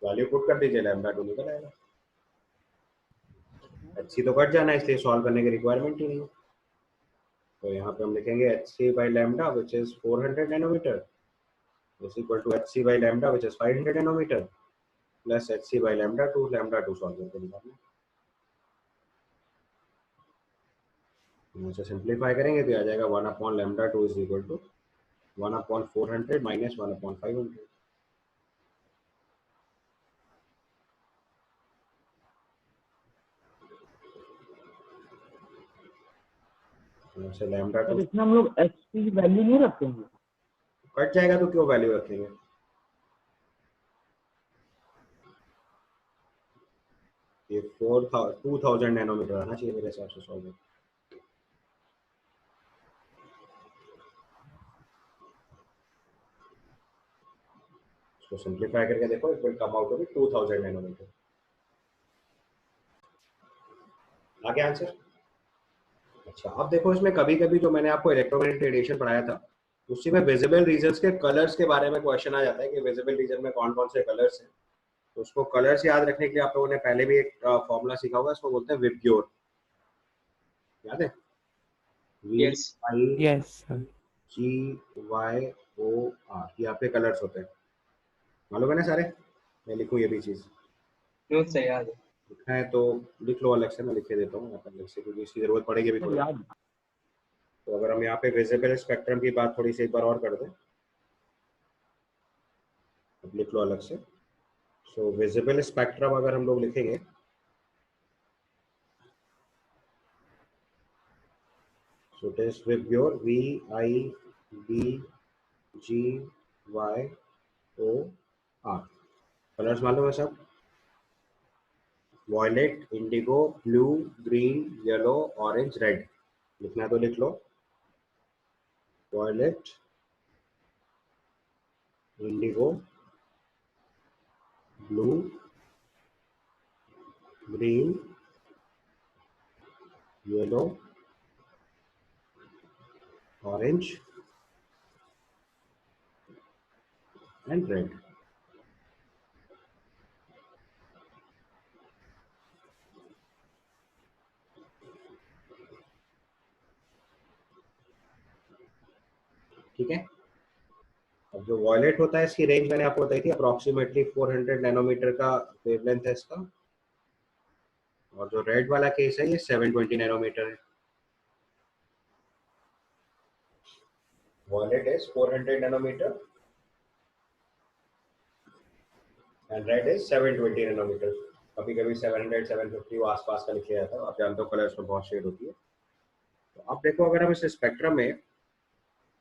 Value put कर दीजिए, लैम्डा 2 निकल आएगा. hc तो कट जाना है, इसलिए सॉल्व करने की रिक्वायरमेंट ही नहीं है. तो यहाँ पे हम लिखेंगे hc by lambda which is 400 nanometre is equal to hc by lambda which is 500 nanometre plus hc by lambda 2. Lambda 2 solve करके निकालना. इसे सिंप्लीफाई करेंगे तो आ जाएगा 1 lambda 2 is equal to 1/400 minus 1/500. से लैम्डा 2 इसमें हम लोग एच की वैल्यू नहीं रखेंगे. कट जाएगा तो क्यों वैल्यू रखेंगे. ये 2000 नैनोमीटर आना चाहिए मेरे हिसाब से सॉल्व. इसको सिंप्लीफाई करके देखो, it will come out to be 2000 nanometre. आगे आंसर. अच्छा अब देखो इसमें कभी कभी जो मैंने आपको इलेक्ट्रोमैग्नेटिक रेडिएशन पढ़ाया था उसी में विजिबल रीजन्स के कलर्स के बारे में क्वेश्चन आ जाता है कि विजिबल रीजन में कौन कौन से कलर्स हैं. तो उसको कलर्स याद रखने के लिए आप लोगों ने पहले भी एक फॉर्मूला सीखा होगा, इसको बोलते हैं विबग्योर. याद है. VIGYOR ये आपके कलर्स होते हैं. मालूम है ना सारे. मैं लिखूं ये भी चीज सही याद है. लिखना है तो लिख लो अलग से, मैं लिखे देता हूँ अलग से क्योंकि इसकी जरूरत पड़ेगी भी थोड़ी. तो अगर हम यहाँ पे विजिबल स्पेक्ट्रम की बात थोड़ी सी एक बार और कर दें, अब लिख लो अलग से. सो विजिबल स्पेक्ट्रम अगर हम लोग लिखेंगे so it is VIBGYOR VIBGYOR. Colours मालूम है सब. Violet, indigo, blue, green, yellow, orange, red. लिखना है तो लिख लो. Violet, indigo, blue, green, yellow, orange and red. ठीक है। अब जो वॉयलेट होता है इसकी रेंज मैंने आपको बताई थी, अप्रोक्सीमेटली 400 नैनोमीटर का वेवलेंथ है इसका, और जो रेड वाला केस है ये 720 नैनोमीटर है। Violet is 400 nanometre and red is 720 nanometre. कभी कभी 700 750 वो आसपास का लिखा जाता है, आप जानते हो कलर्स में बहुत शेड होती है। तो आप देखो अगर हम इस स्पेक्ट्रम में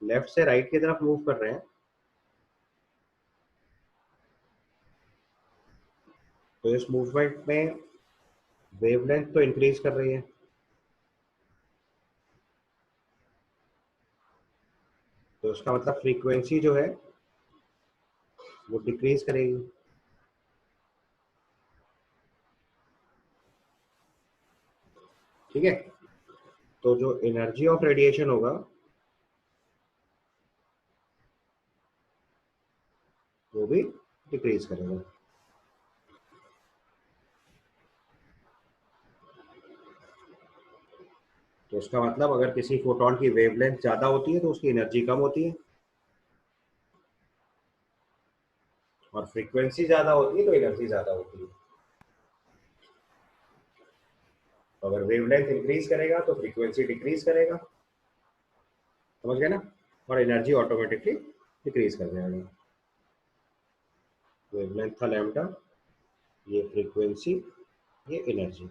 लेफ्ट से राइट की तरफ मूव कर रहे हैं तो इस मूवमेंट में वेवलेंथ तो इंक्रीज कर रही है, तो इसका मतलब फ्रीक्वेंसी जो है वो डिक्रीज करेगी। ठीक है, तो जो एनर्जी ऑफ रेडिएशन होगा वो भी डिक्रीज करेगा। तो इसका मतलब अगर किसी फोटोन की वेवलेंथ ज्यादा होती है तो उसकी एनर्जी कम होती है, और फ्रीक्वेंसी ज्यादा होती है तो एनर्जी ज्यादा होती है। तो अगर वेवलेंथ इंक्रीज करेगा तो फ्रीक्वेंसी डिक्रीज करेगा, समझ गए ना, और एनर्जी ऑटोमेटिकली डिक्रीज कर जाएगा। वेवलेंथ था लैम्डा, ये फ्रीक्वेंसी, ये एनर्जी।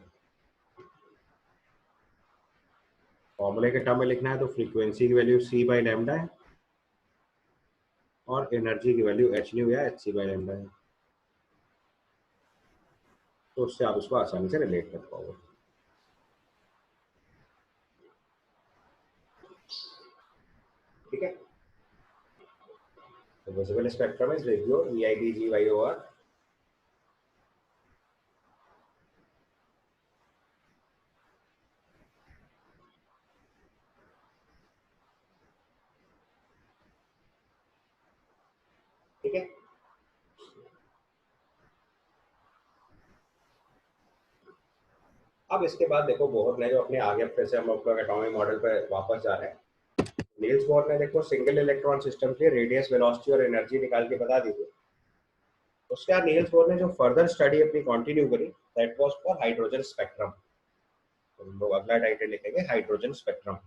फॉर्मूले के टर्म में लिखना है तो फ्रीक्वेंसी की वैल्यू c बाई लैम्डा है और एनर्जी की वैल्यू h न्यू या hc बाई लैम्डा है। तो उससे आप उसको आसानी से रिलेट कर पाओगे। ठीक है, तो visible spectrum is radio VIDGYOR। ठीक है, अब इसके बाद देखो बोहर ने जो अपने आगे फिर से हम लोग एटॉमिक मॉडल पर वापस जा रहे हैं। नील्स बोहर ने देखो सिंगल इलेक्ट्रॉन सिस्टम के रेडियस, वेलोसिटी और एनर्जी निकाल के बता दी थी। उसके बाद नील्स बोहर ने जो फर्दर स्टडी अपनी कंटिन्यू करी that was for hydrogen spectrum. तो हम लोग अगला टाइटल लिखेंगे hydrogen spectrum.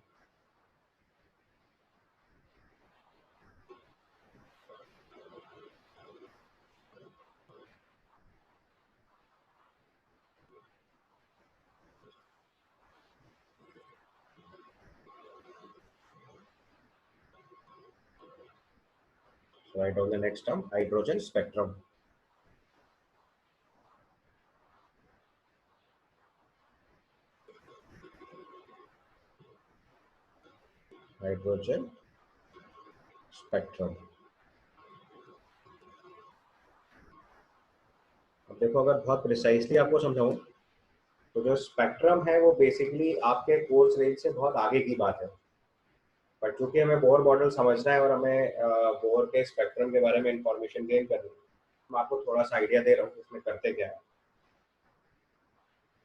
So write down the next term, hydrogen spectrum. Hydrogen spectrum. अब देखो अगर बहुत प्रिसाइसली आपको समझाऊं तो जो स्पेक्ट्रम है वो बेसिकली आपके कोर्स रेंज से बहुत आगे की बात है, बट चूंकि हमें बोर मॉडल समझना है और हमें बोर के स्पेक्ट्रम के बारे में इंफॉर्मेशन गेन करनी है, मैं आपको थोड़ा सा आइडिया दे रहा हूँ इसमें करते क्या है।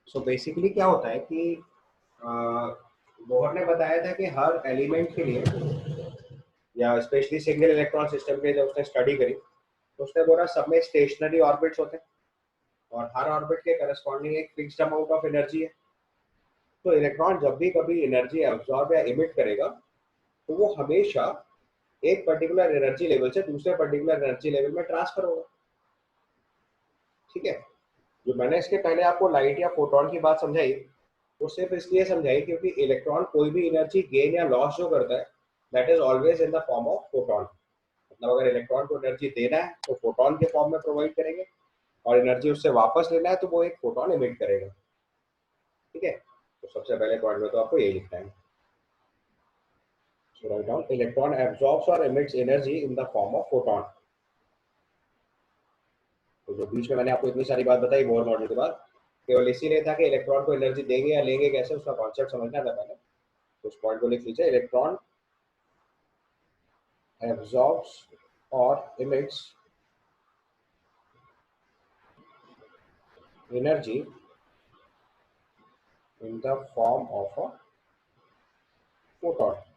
सो बेसिकली क्या होता है कि बोहर ने बताया था कि हर एलिमेंट के लिए या स्पेशली सिंगल इलेक्ट्रॉन सिस्टम के जब उसने स्टडी करी तो उसने बोला सब में स्टेशनरी ऑर्बिट्स होते हैं और हर ऑर्बिट के करस्पॉन्डिंग एक फिक्स्ड अमाउंट ऑफ एनर्जी है। तो इलेक्ट्रॉन जब भी कभी एनर्जी एब्जॉर्ब या इमिट करेगा तो वो हमेशा एक पर्टिकुलर एनर्जी लेवल से दूसरे पर्टिकुलर एनर्जी लेवल में ट्रांसफर होगा। ठीक है, जो मैंने इसके पहले आपको लाइट या फोटोन की बात समझाई वो सिर्फ इसलिए समझाई क्योंकि इलेक्ट्रॉन कोई भी एनर्जी गेन या लॉस जो करता है that is always in the form of photon. मतलब अगर इलेक्ट्रॉन को एनर्जी देना है तो फोटोन के फॉर्म में प्रोवाइड करेंगे, और एनर्जी उससे वापस लेना है तो वो एक फोटोन इमिट करेगा। ठीक है, तो सबसे पहले पॉइंट में तो आपको यही लिखना है। So write down electron absorbs or emits energy in the form of photon। तो जो बीच में मैंने आपको इतनी सारी बात बताई बोर मॉडल के बाद केवल इसीलिए था कि इलेक्ट्रॉन को एनर्जी देंगे या लेंगे कैसे उसका कॉन्सेप्ट समझना था पहले। तो उस पॉइंट को लिख लीजिए, electron absorbs or emits energy in the form of a photon।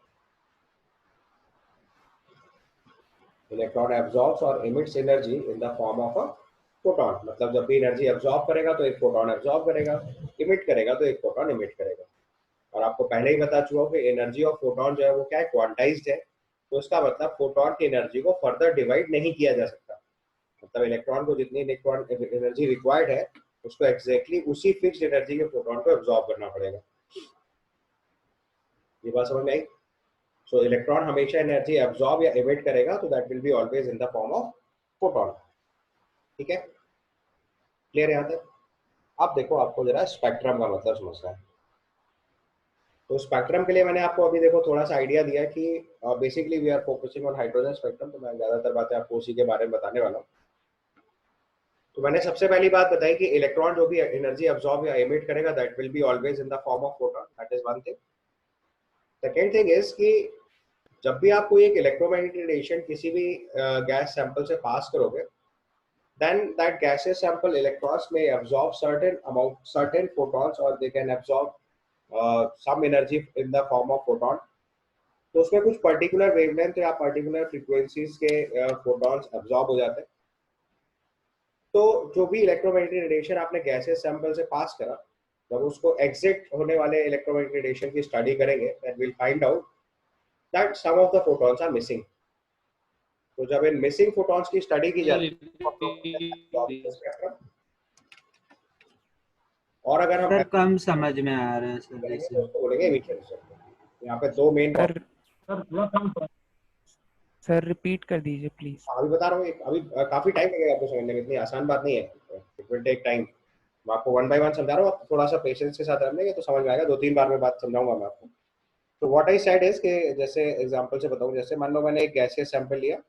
Electron absorbs और emits energy in the form of a photon. मतलब जब भी एनर्जी एब्जॉर्ब करेगा तो एक फोटोन एब्जॉर्ब करेगा, इमिट करेगा तो एक फोटोन इमिट करेगा। और आपको पहले ही बता चुका हूं कि एनर्जी ऑफ फोटोन जो है वो क्या है, क्वांटाइज्ड है। तो इसका मतलब फोटोन की एनर्जी को फर्दर डिवाइड नहीं किया जा सकता। मतलब इलेक्ट्रॉन को जितनी इलेक्ट्रॉन एनर्जी रिक्वायर्ड है उसको एग्जैक्टली उसी फिक्स्ड एनर्जी के फोटोन को एब्जॉर्ब करना पड़ेगा। ये बात समझ में आई? सो इलेक्ट्रॉन हमेशा एनर्जी एब्जॉर्ब या इमिट करेगा, तो that will be always in the form of photon. ठीक है, क्लियर यहाँ तक? अब देखो, आपको जरा स्पेक्ट्रम का मतलब समझना है। तो स्पेक्ट्रम के लिए मैंने आपको अभी देखो थोड़ा सा आइडिया दिया कि basically we are focusing on hydrogen spectrum, तो मैं ज्यादातर बातें आपको उसी के बारे में बताने वाला हूँ। तो मैंने सबसे पहली बात बताई कि इलेक्ट्रॉन जो भी एनर्जी अब्सॉर्ब या एमिट करेगा that will be always in the form of photon, that is one thing. Second thing is कि जब भी आप कोई एक इलेक्ट्रोमैग्नेटिक रेडिएशन किसी भी गैस सैंपल से पास करोगे, then that gaseous sample electrons may absorb certain photons, or they can absorb some energy in the form of photon। तो उसमें कुछ पर्टिकुलर वेवलेंथ या पर्टिकुलर फ्रीक्वेंसीज के फोटॉन्स एब्जॉर्ब हो जाते हैं। तो जो भी इलेक्ट्रोमैग्नेटिक रेडिएशन आपने गैसेस सैंपल से पास करा, जब उसको एग्जिट होने वाले इलेक्ट्रोमैग्नेटिक रेडिएशन की स्टडी करेंगे, then we'll find out that some of the photons are missing। तो जब इन मिसिंग फोटॉन्स की स्टडी की जाती है, और अगर हम सर कम समझ में आ रहा है सर करेंगे जैसे। तो उसको बोलेंगे एमिशन। यहाँ पे दो मेन सर सर थोड़ा कम सर रिपीट कर दीजिए प्लीज। अभी बता रहा हूँ, अभी काफी टाइम लगेगा आपको समझने में, इतनी आसान बात नहीं है। It will take time. मैं आपको वन बाय वन समझा रहा हूँ, आप थोड़ा सा पेशेंस के साथ रह लेंगे तो समझ में आएगा। 2-3 बार में बात समझाऊंगा मैं आपको। तो व्हाट आई सेड इज कि जैसे एग्जांपल से बताऊं, जैसे मान लो मैंने एक गैसियस सैंपल लिया,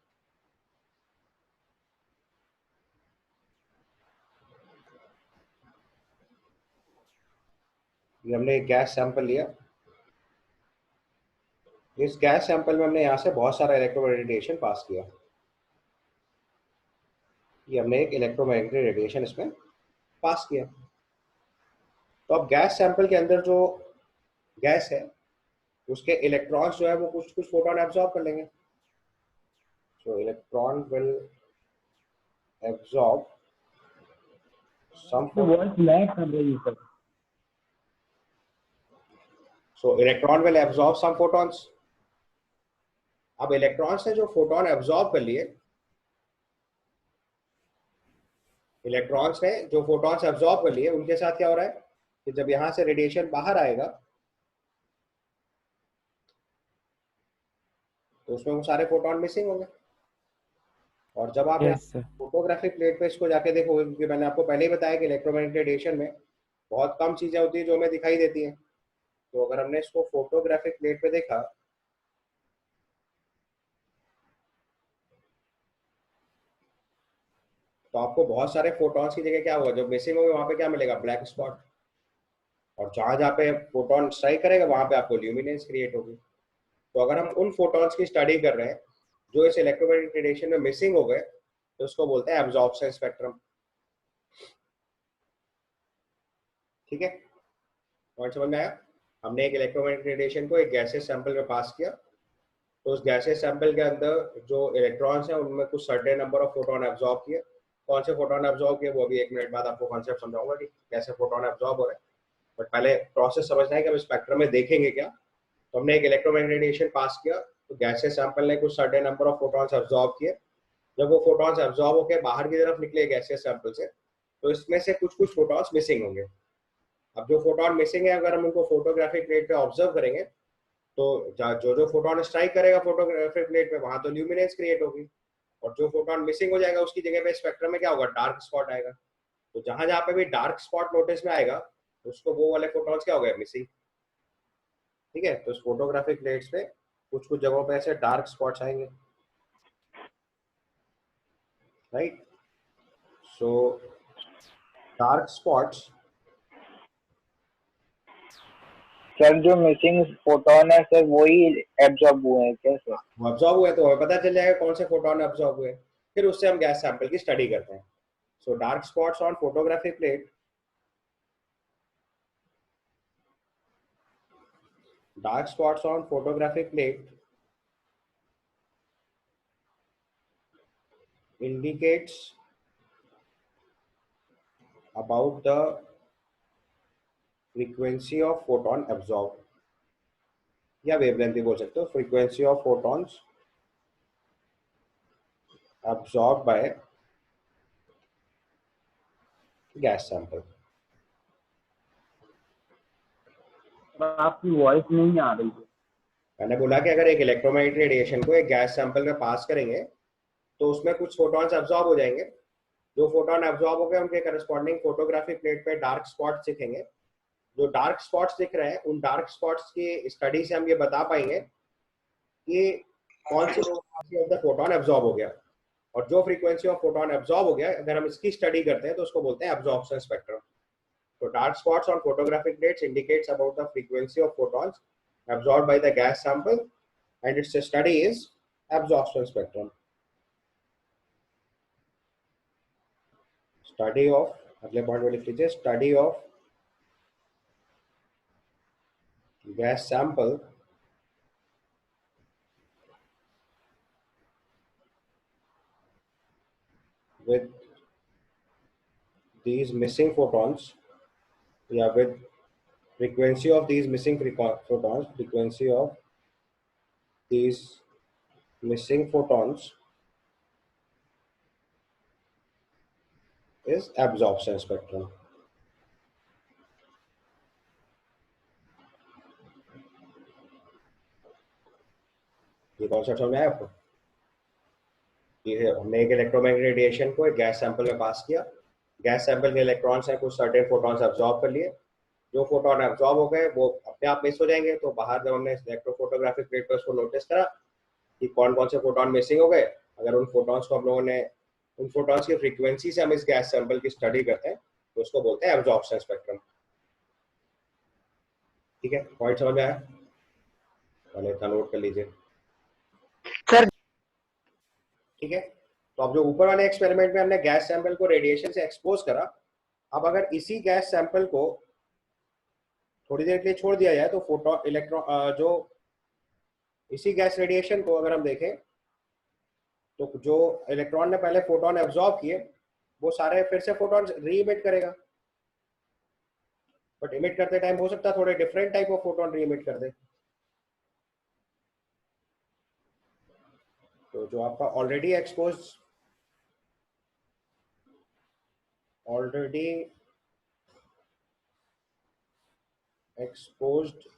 ये हमने एक गैस सैंपल लिया। इस गैस सैंपल में हमने यहाँ से बहुत सारा इलेक्ट्रोमैग्नेटिक रेडिएशन पास किया। ये हमने एक इलेक्ट्रोमैग्नेटिक रेडिएशन इसमें पास किया। तो अब गैस सैंपल के अंदर जो गैस है उसके इलेक्ट्रॉन्स जो है वो कुछ कुछ फोटोन एब्जॉर्ब कर लेंगे। So electron will absorb some voice lag कर रही है sir. So electron will absorb some photons. अब इलेक्ट्रॉन्स ने जो फोटोन एब्जॉर्ब कर लिए, इलेक्ट्रॉन्स ने जो फोटॉन्स एब्जॉर्ब कर लिए, उनके साथ क्या हो रहा है कि जब यहां से रेडिएशन बाहर आएगा तो उसमें वो सारे फोटोन मिसिंग होंगे। और जब आप यहाँ यस सर। फोटोग्राफिक प्लेट पे इसको जाके देखोगे, क्योंकि मैंने आपको पहले ही बताया कि इलेक्ट्रोमैग्नेटिक रेडिएशन में बहुत कम चीजें होती है जो हमें दिखाई देती हैं। तो अगर हमने इसको फोटोग्राफिक प्लेट पे देखा तो आपको बहुत सारे फोटॉन्स की जगह क्या होगा, जो मिसिंग होंगे वहां पे क्या मिलेगा, ब्लैक स्पॉट। और जहां जहां पे फोटोन स्ट्राइक करेगा वहां पे आपको ल्यूमिनेंस क्रिएट होगी। तो अगर हम उन फोटॉन्स की स्टडी कर रहे हैं जो इस इलेक्ट्रोमैग्नेटिक रेडिएशन में मिसिंग हो गए, तो उसको बोलते हैं एब्जॉर्प्शन स्पेक्ट्रम। ठीक है, पॉइंट समझ में आया? हमने एक इलेक्ट्रोमैग्नेटिक रेडिएशन को एक गैसेस सैंपल में पास किया, तो उस गैसेस सैंपल के अंदर जो इलेक्ट्रॉन्स हैं उनमें कुछ certain number of photon absorb किए। कौन से फोटोन एब्जॉर्ब किए वो अभी 1 मिनट बाद आपको कॉन्सेप्ट समझाऊंगा कि कैसे फोटोन एब्जॉर्ब हो रहे हैं। बट पहले प्रोसेस समझना है कि हम स्पेक्ट्रम में देखेंगे क्या। तो हमने एक इलेक्ट्रोमैग्नेटिक रेडिएशन पास किया, तो गैसेस सैंपल ने कुछ certain number of photons absorb किए। जब वो फोटॉन्स एब्जॉर्ब होकर बाहर की तरफ निकले गैसेस सैंपल से, तो इसमें से कुछ कुछ फोटॉन्स मिसिंग होंगे। अब जो फोटॉन मिसिंग है, अगर हम उनको फोटोग्राफिक प्लेट पे ऑब्जर्व करेंगे तो जो जो फोटोन स्ट्राइक करेगा फोटोग्राफिक प्लेट पे वहां तो ल्यूमिनेंस क्रिएट होगी, और जो फोटोन मिसिंग हो जाएगा उसकी जगह पे स्पेक्ट्रम में क्या होगा, डार्क स्पॉट आएगा। तो जहां जहां पे भी डार्क स्पॉट नोटिस में आएगा उसको वो वाले फोटॉन्स क्या हो गए, मिसिंग। ठीक है, तो इस फोटोग्राफिक प्लेट्स पे कुछ कुछ जगहों पे ऐसे डार्क स्पॉट्स आएंगे, right. So dark spots, sir जो मिसिंग फोटोन है सर वही एब्जॉर्ब हुए हैं क्या सर? वो एब्जॉर्ब हुए तो हमें पता चल जाएगा कौन से फोटोन एब्जॉर्ब हुए, फिर उससे हम गैस सैंपल की स्टडी करते हैं। So dark spots on photographic plate, dark spots on photographic plate indicates about the frequency of photon absorbed, या वेवलेंथ भी बोल सकते हो, frequency of photons absorbed by gas sample. आपकी वॉइस नहीं आ रही है। मैंने बोला कि अगर एक इलेक्ट्रोमैग्नेटिक रेडिएशन को एक गैस सैंपल में पास करेंगे तो उसमें कुछ फोटॉन्स एब्जॉर्ब हो जाएंगे। जो फोटोन एब्जॉर्ब हो गए उनके करस्पॉन्डिंग फोटोग्राफिक प्लेट पे डार्क स्पॉट्स दिखेंगे। जो डार्क स्पॉट्स दिख रहे हैं उन डार्क स्पॉट्स की स्टडी से हम ये बता पाएंगे कि कौन सी frequency of the photon absorb हो गया, और जो फ्रीक्वेंसी ऑफ फोटोन एब्जॉर्ब हो गया अगर हम इसकी स्टडी करते हैं तो उसको बोलते हैं absorption spectrum. So dark spots on photographic plates indicates about the frequency of photons absorbed by the gas sample, and its study is absorption spectrum. Study of, अगले पॉइंट में लिख लीजिए, study of gas sample with these missing photons, या with frequency of these missing photons, frequency of these missing photons is absorption spectrum. ये concept समझ में आया आपको? ये हमने एक इलेक्ट्रोमैग्नेटिक रेडिएशन को एक गैस सैंपल में पास किया, गैस सैंपल के इलेक्ट्रॉन्स हैं कुछ सर्टेन फोटॉन्स एब्जॉर्ब कर लिए, जो फोटोन एब्जॉर्ब हो गए वो अपने आप मिस हो जाएंगे। तो बाहर जब हमने इलेक्ट्रोफोटोग्राफिक प्लेट पर उसको नोटिस करा कि कौन कौन से फोटोन मिसिंग हो गए, अगर उन फोटॉन्स को हम लोगों ने, उन फोटॉन्स की फ्रीक्वेंसी से हम इस गैस सैंपल की स्टडी करते हैं तो उसको बोलते हैं एब्जॉर्प्शन स्पेक्ट्रम। ठीक है, पॉइंट समझ में आया? पहले इतना नोट कर लीजिए सर। ठीक है। तो अब जो ऊपर वाले एक्सपेरिमेंट में हमने गैस सैंपल को रेडिएशन से एक्सपोज करा, अब अगर इसी गैस सैंपल को थोड़ी देर के लिए छोड़ दिया जाए तो फोटो इलेक्ट्रॉन, जो इसी गैस रेडिएशन को अगर हम देखें तो जो इलेक्ट्रॉन ने पहले फोटोन एब्जॉर्ब किए वो सारे फिर से फोटोन री इमिट करेगा, बट इमिट करते टाइम हो सकता है थोड़े डिफरेंट टाइप ऑफ फोटोन री इमिट कर दे। तो जो आपका ऑलरेडी एक्सपोज्ड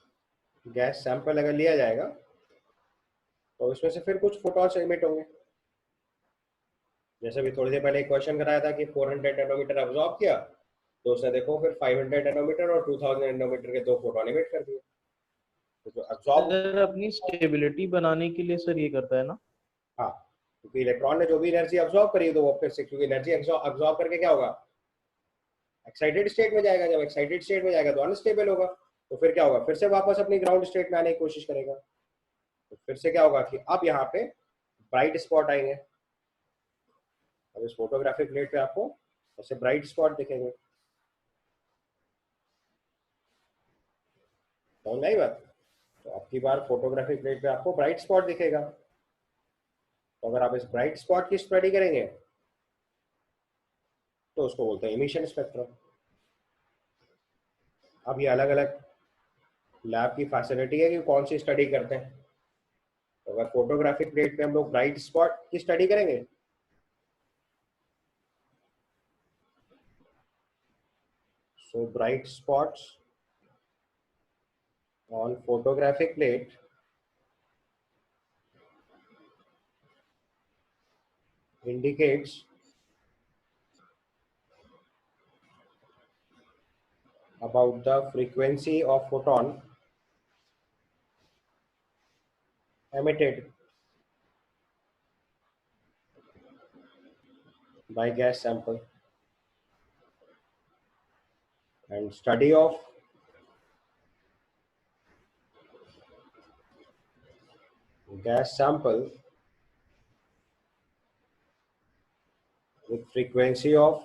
गैस सैंपल अगर लिया जाएगा तो इसमें से फिर कुछ फोटॉन्स इमिट होंगे। जैसे भी थोड़ी देर पहले एक क्वेश्चन कराया था कि 400 नैनोमीटर एब्जॉर्ब किया तो उसने देखो फिर 500 नैनोमीटर और 2000 नैनोमीटर के दो फोटोन इमिट कर दिए। तो जो एब्जॉर्ब अगर अपनी स्टेबिलिटी बनाने के लिए सर ये करता है ना? हाँ, क्योंकि इलेक्ट्रॉन ने जो भी एनर्जी एब्जॉर्ब करी तो वो फिर से, क्योंकि एनर्जी एब्जॉर्ब करके क्या होगा, एक्साइटेड स्टेट में जाएगा। जब एक्साइटेड स्टेट में जाएगा तो अनस्टेबल होगा, तो फिर क्या होगा, फिर से वापस अपनी ग्राउंड स्टेट में आने की कोशिश करेगा। तो फिर से क्या होगा कि अब यहाँ पे ब्राइट स्पॉट आएंगे। अब इस फोटोग्राफिक प्लेट पे आपको ऐसे ब्राइट स्पॉट दिखेंगे। समझ आई बात? तो अब की बार फोटोग्राफिक प्लेट पे आपको ब्राइट स्पॉट दिखेगा। तो अगर आप इस ब्राइट स्पॉट की स्टडी करेंगे तो उसको बोलते हैं इमिशन स्पेक्ट्रम। अब ये अलग अलग लैब की फैसिलिटी है कि कौन सी स्टडी करते हैं। तो अगर फोटोग्राफिक प्लेट पे हम लोग ब्राइट स्पॉट की स्टडी करेंगे so bright spots on photographic plate indicates about the frequency of photon emitted by gas sample, and study of gas sample with frequency of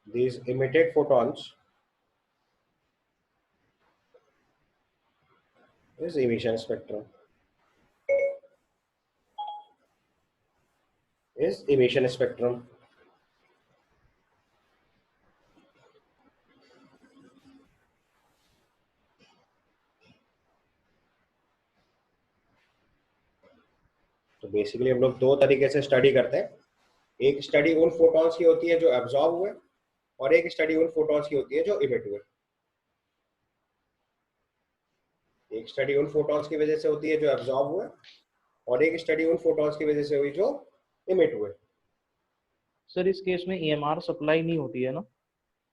these emitted photons is emission spectrum. is emission spectrum. तो basically हम लोग दो तरीके से study करते हैं। एक study उन फोटॉन्स की होती है जो एब्जॉर्ब हुए, और एक स्टडी उन फोटॉन्स की होती है जो इमिट हुए। एक स्टडी उन फोटॉन्स की वजह से होती है जो एब्जॉर्ब हुए, और एक स्टडी उन फोटॉन्स की वजह से हुई जो इमिट हुए। सर इस केस में EMR सप्लाई नहीं होती है ना?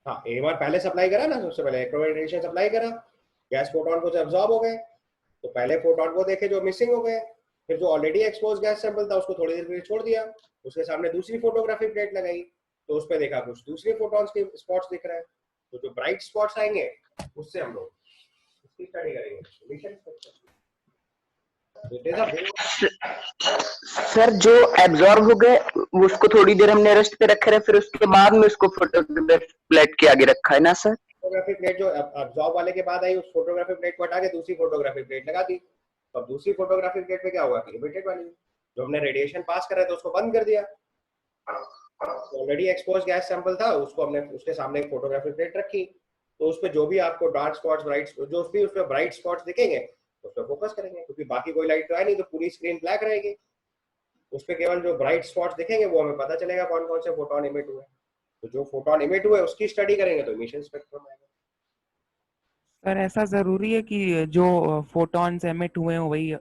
हाँ, एएमआर पहले सप्लाई करा ना, सबसे पहले इलेक्ट्रोमैग्नेटिक रेडिएशन सप्लाई करा, गैस फोटॉन को जो एब्जॉर्ब हो गए, तो पहले फोटॉन को देखे जो मिसिंग हो गए, फिर जो ऑलरेडी एक्सपोज गैस सैंपल था उसको थोड़ी देर के लिए छोड़ दिया, उसके सामने दूसरी फोटोग्राफी प्लेट लगाई, तो उस पर देखा कुछ दूसरे फोटॉन्स के स्पॉट्स दिख रहे हैं, तो जो ब्राइट स्पॉट्स आएंगे उससे हम लोग उसकी स्टडी करेंगे, emission spectrum। सर जो एब्जॉर्ब हो गए उसको थोड़ी देर हमने रेस्ट पे रखे रहे, फिर उसके बाद में उसको फोटोग्राफी प्लेट के आगे रखा है ना सर? फोटोग्राफी प्लेट जो एब्जॉर्ब वाले के बाद आई, उस फोटोग्राफी प्लेट को हटा के दूसरी फोटोग्राफी प्लेट लगा दी। तो अब दूसरी फोटोग्राफी प्लेट पे क्या हुआ कि इमिटेड वाली जो हमने रेडिएशन पास कर रहे थे उसको बंद कर दिया। ऑलरेडी एक्सपोज गैस सैंपल था, उसको हमने उसके सामने एक फोटोग्राफी प्लेट रखी, तो उस पे जो भी आपको डार्क स्पॉट्स ब्राइट जो भी उस पे ब्राइट स्पॉट्स दिखेंगे उस पर फोकस करेंगे, क्योंकि बाकी कोई लाइट तो है नहीं, तो पूरी स्क्रीन ब्लैक रहेगी। उस पे केवल जो ब्राइट स्पॉट्स दिखेंगे वो हमें पता चलेगा कौन कौन से फोटोन इमिट हुए। तो जो फोटोन इमिट हुए उसकी स्टडी करेंगे तो इमिशन स्पेक्ट्रम आएगा। सर ऐसा जरूरी है कि जो फोटॉन्स एमिट हुए हो वही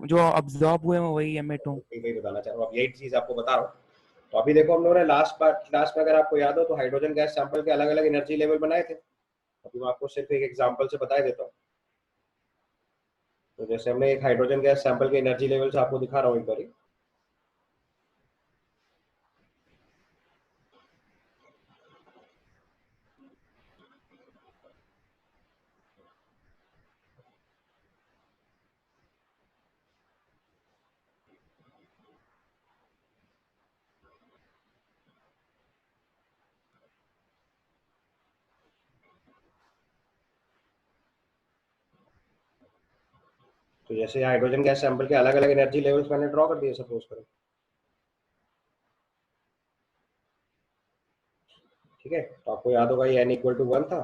जो अब्जॉर्ब हुए हो वही एमिट हो? वही बताना चाह रहा हूँ, अब यही चीज आपको बता रहा हूँ। तो अभी देखो हम लोगों ने लास्ट क्लास में अगर आपको याद हो तो हाइड्रोजन गैस सैंपल के अलग अलग एनर्जी लेवल बनाए थे। अभी मैं आपको सिर्फ एक एग्जांपल से बता देता हूँ। तो जैसे हमने एक हाइड्रोजन गैस सैंपल के एनर्जी लेवल से आपको दिखा रहा हूँ एक बारी। तो जैसे हाइड्रोजन गैस सैंपल के अलग अलग एनर्जी लेवल्स मैंने ड्रॉ कर दिए, सपोज करो, ठीक है। तो आपको याद होगा ये n=1 था।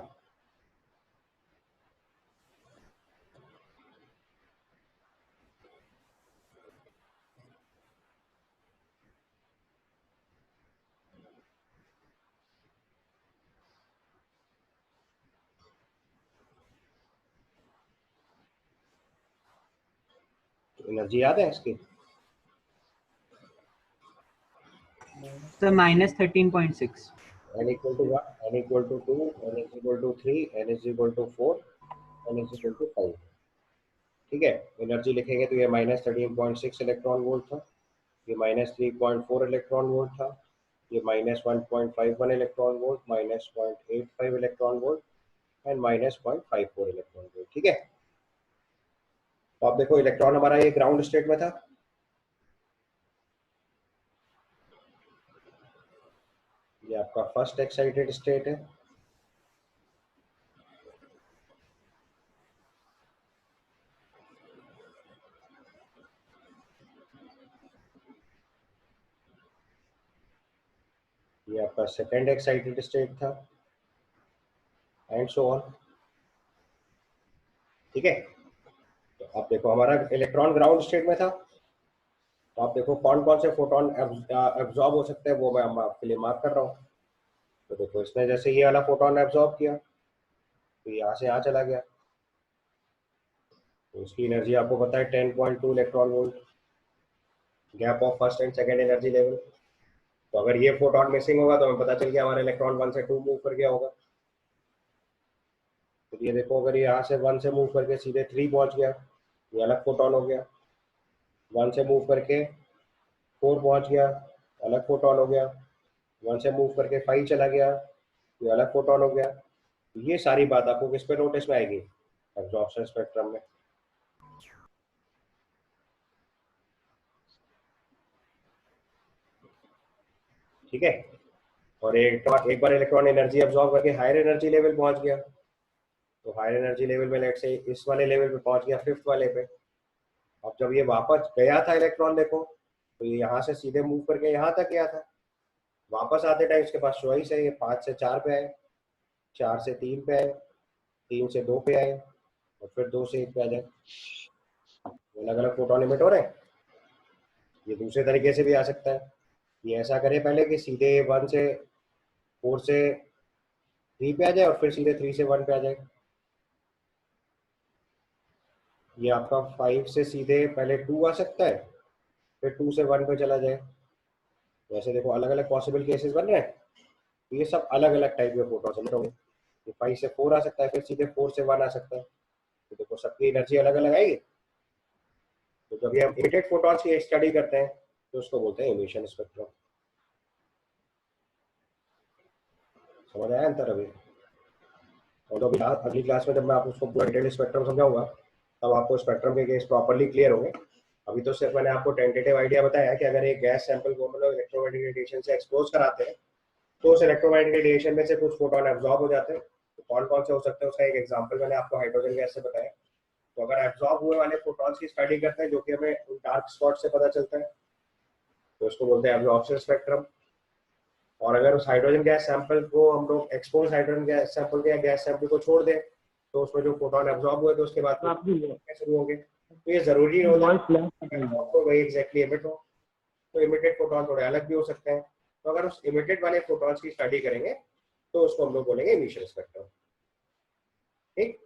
तो एनर्जी याद है इसकी? Sir -13.6। n=1, n=2, n=3, n=4, n=5। ठीक है, एनर्जी लिखेंगे तो ये -13.6 इलेक्ट्रॉन वोल्ट था, ये -3.4 इलेक्ट्रॉन वोल्ट था, ये -1.51 electron volt, -0.85 electron volt and -0.54 electron volt. ठीक है, तो आप देखो इलेक्ट्रॉन हमारा ये ग्राउंड स्टेट में था, ये आपका फर्स्ट एक्साइटेड स्टेट है, ये आपका सेकेंड एक्साइटेड स्टेट था, एंड सो ऑन। ठीक है, तो आप देखो हमारा इलेक्ट्रॉन ग्राउंड स्टेट में था, तो आप देखो कौन कौन से फोटोन एब्जॉर्ब हो सकते हैं वो मैं आपके लिए मार्क कर रहा हूँ। तो देखो इसने जैसे ये वाला फोटोन एब्जॉर्ब किया तो यहाँ से यहाँ चला गया, तो उसकी एनर्जी आपको पता है 10.2 electron volt, gap of first and second energy level. तो अगर ये फोटोन मिसिंग होगा तो हमें पता चल गया हमारा इलेक्ट्रॉन 1 से 2 मूव कर गया होगा। तो ये देखो अगर ये यहाँ से 1 से मूव करके सीधे 3 पहुंच गया, ये अलग फोटोन हो गया। 1 से मूव करके 4 पहुंच गया, अलग फोटोन हो गया। 1 से मूव करके 5 चला गया, ये अलग फोटोन हो गया। तो ये सारी बात आपको किस पे नोटिस में आएगी? एब्जॉर्प्शन स्पेक्ट्रम में। ठीक है, और एक बार इलेक्ट्रॉन एनर्जी एब्जॉर्ब करके हायर एनर्जी लेवल पहुंच गया, तो हायर एनर्जी लेवल में लेट से इस वाले लेवल पे पहुंच गया, 5th वाले पे। अब जब ये वापस गया था इलेक्ट्रॉन, देखो तो ये यहाँ से सीधे मूव करके यहाँ तक गया था, वापस आते टाइम इसके पास चॉइस है, ये 5 से 4 पे आए, 4 से 3 पे आए, 3 से 2 पे आए और फिर 2 से 1 पे आ जाए। अलग अलग फोटोन इमिट हो रहे हैं। ये दूसरे तरीके से भी आ सकता है, ये ऐसा करे पहले कि सीधे 1 से 4 से 3 पे आ जाए और फिर सीधे 3 से 1 पे आ जाए। ये आपका 5 से सीधे पहले 2 आ सकता है, फिर 2 से 1 पे चला जाए। वैसे देखो अलग अलग पॉसिबल केसेस बन रहे हैं। तो ये सब अलग अलग टाइप के फोटोन सबमिट होंगे। ये 5 से 4 आ सकता है, फिर सीधे 4 से 1 आ सकता है। तो देखो सबकी एनर्जी अलग अलग आएगी। तो जब ये हम इमिटेड फोटॉन्स की स्टडी करते हैं तो उसको बोलते हैं इमिशन स्पेक्ट्रम। समझ आया अंतर अभी? और तो अभी अगली क्लास में जब मैं आपको उसको पूरा डिटेल स्पेक्ट्रम समझाऊंगा तब आपको स्पेक्ट्रम के केस प्रॉपर्ली क्लियर होंगे। अभी तो सिर्फ मैंने आपको टेंटेटिव आइडिया बताया कि अगर एक गैस सैंपल को मतलब इलेक्ट्रोमैग्नेटिक रेडिएशन से एक्सपोज कराते हैं तो उस इलेक्ट्रोमैग्नेटिक रेडिएशन में से कुछ फोटोन एब्जॉर्ब हो जाते हैं। तो कौन कौन से हो सकते हैं उसका एक एग्जांपल मैंने आपको हाइड्रोजन गैस से बताया। तो अगर एब्जॉर्ब हुए वाले फोटॉन्स की स्टडी करते हैं जो कि हमें डार्क स्पॉट से पता चलता है तो उसको बोलते हैं एब्जॉर्प्शन स्पेक्ट्रम। और अगर उस हाइड्रोजन गैस सैंपल को हम लोग एक्सपोज हाइड्रोजन गैस सैंपल के या गैस सैंपल को छोड़ दें तो उसमें जो फोटोन एब्जॉर्ब हुए तो उसके बाद शुरू होंगे। तो ये जरूरी नहीं होता तो वही एग्जैक्टली इमिट हो। तो इमिटेड फोटोन थोड़े अलग भी हो सकते हैं। तो अगर उस इमिटेड वाले फोटॉन्स की स्टडी करेंगे तो उसको हम लोग बोलेंगे इमिशन स्पेक्ट्रम। ठीक।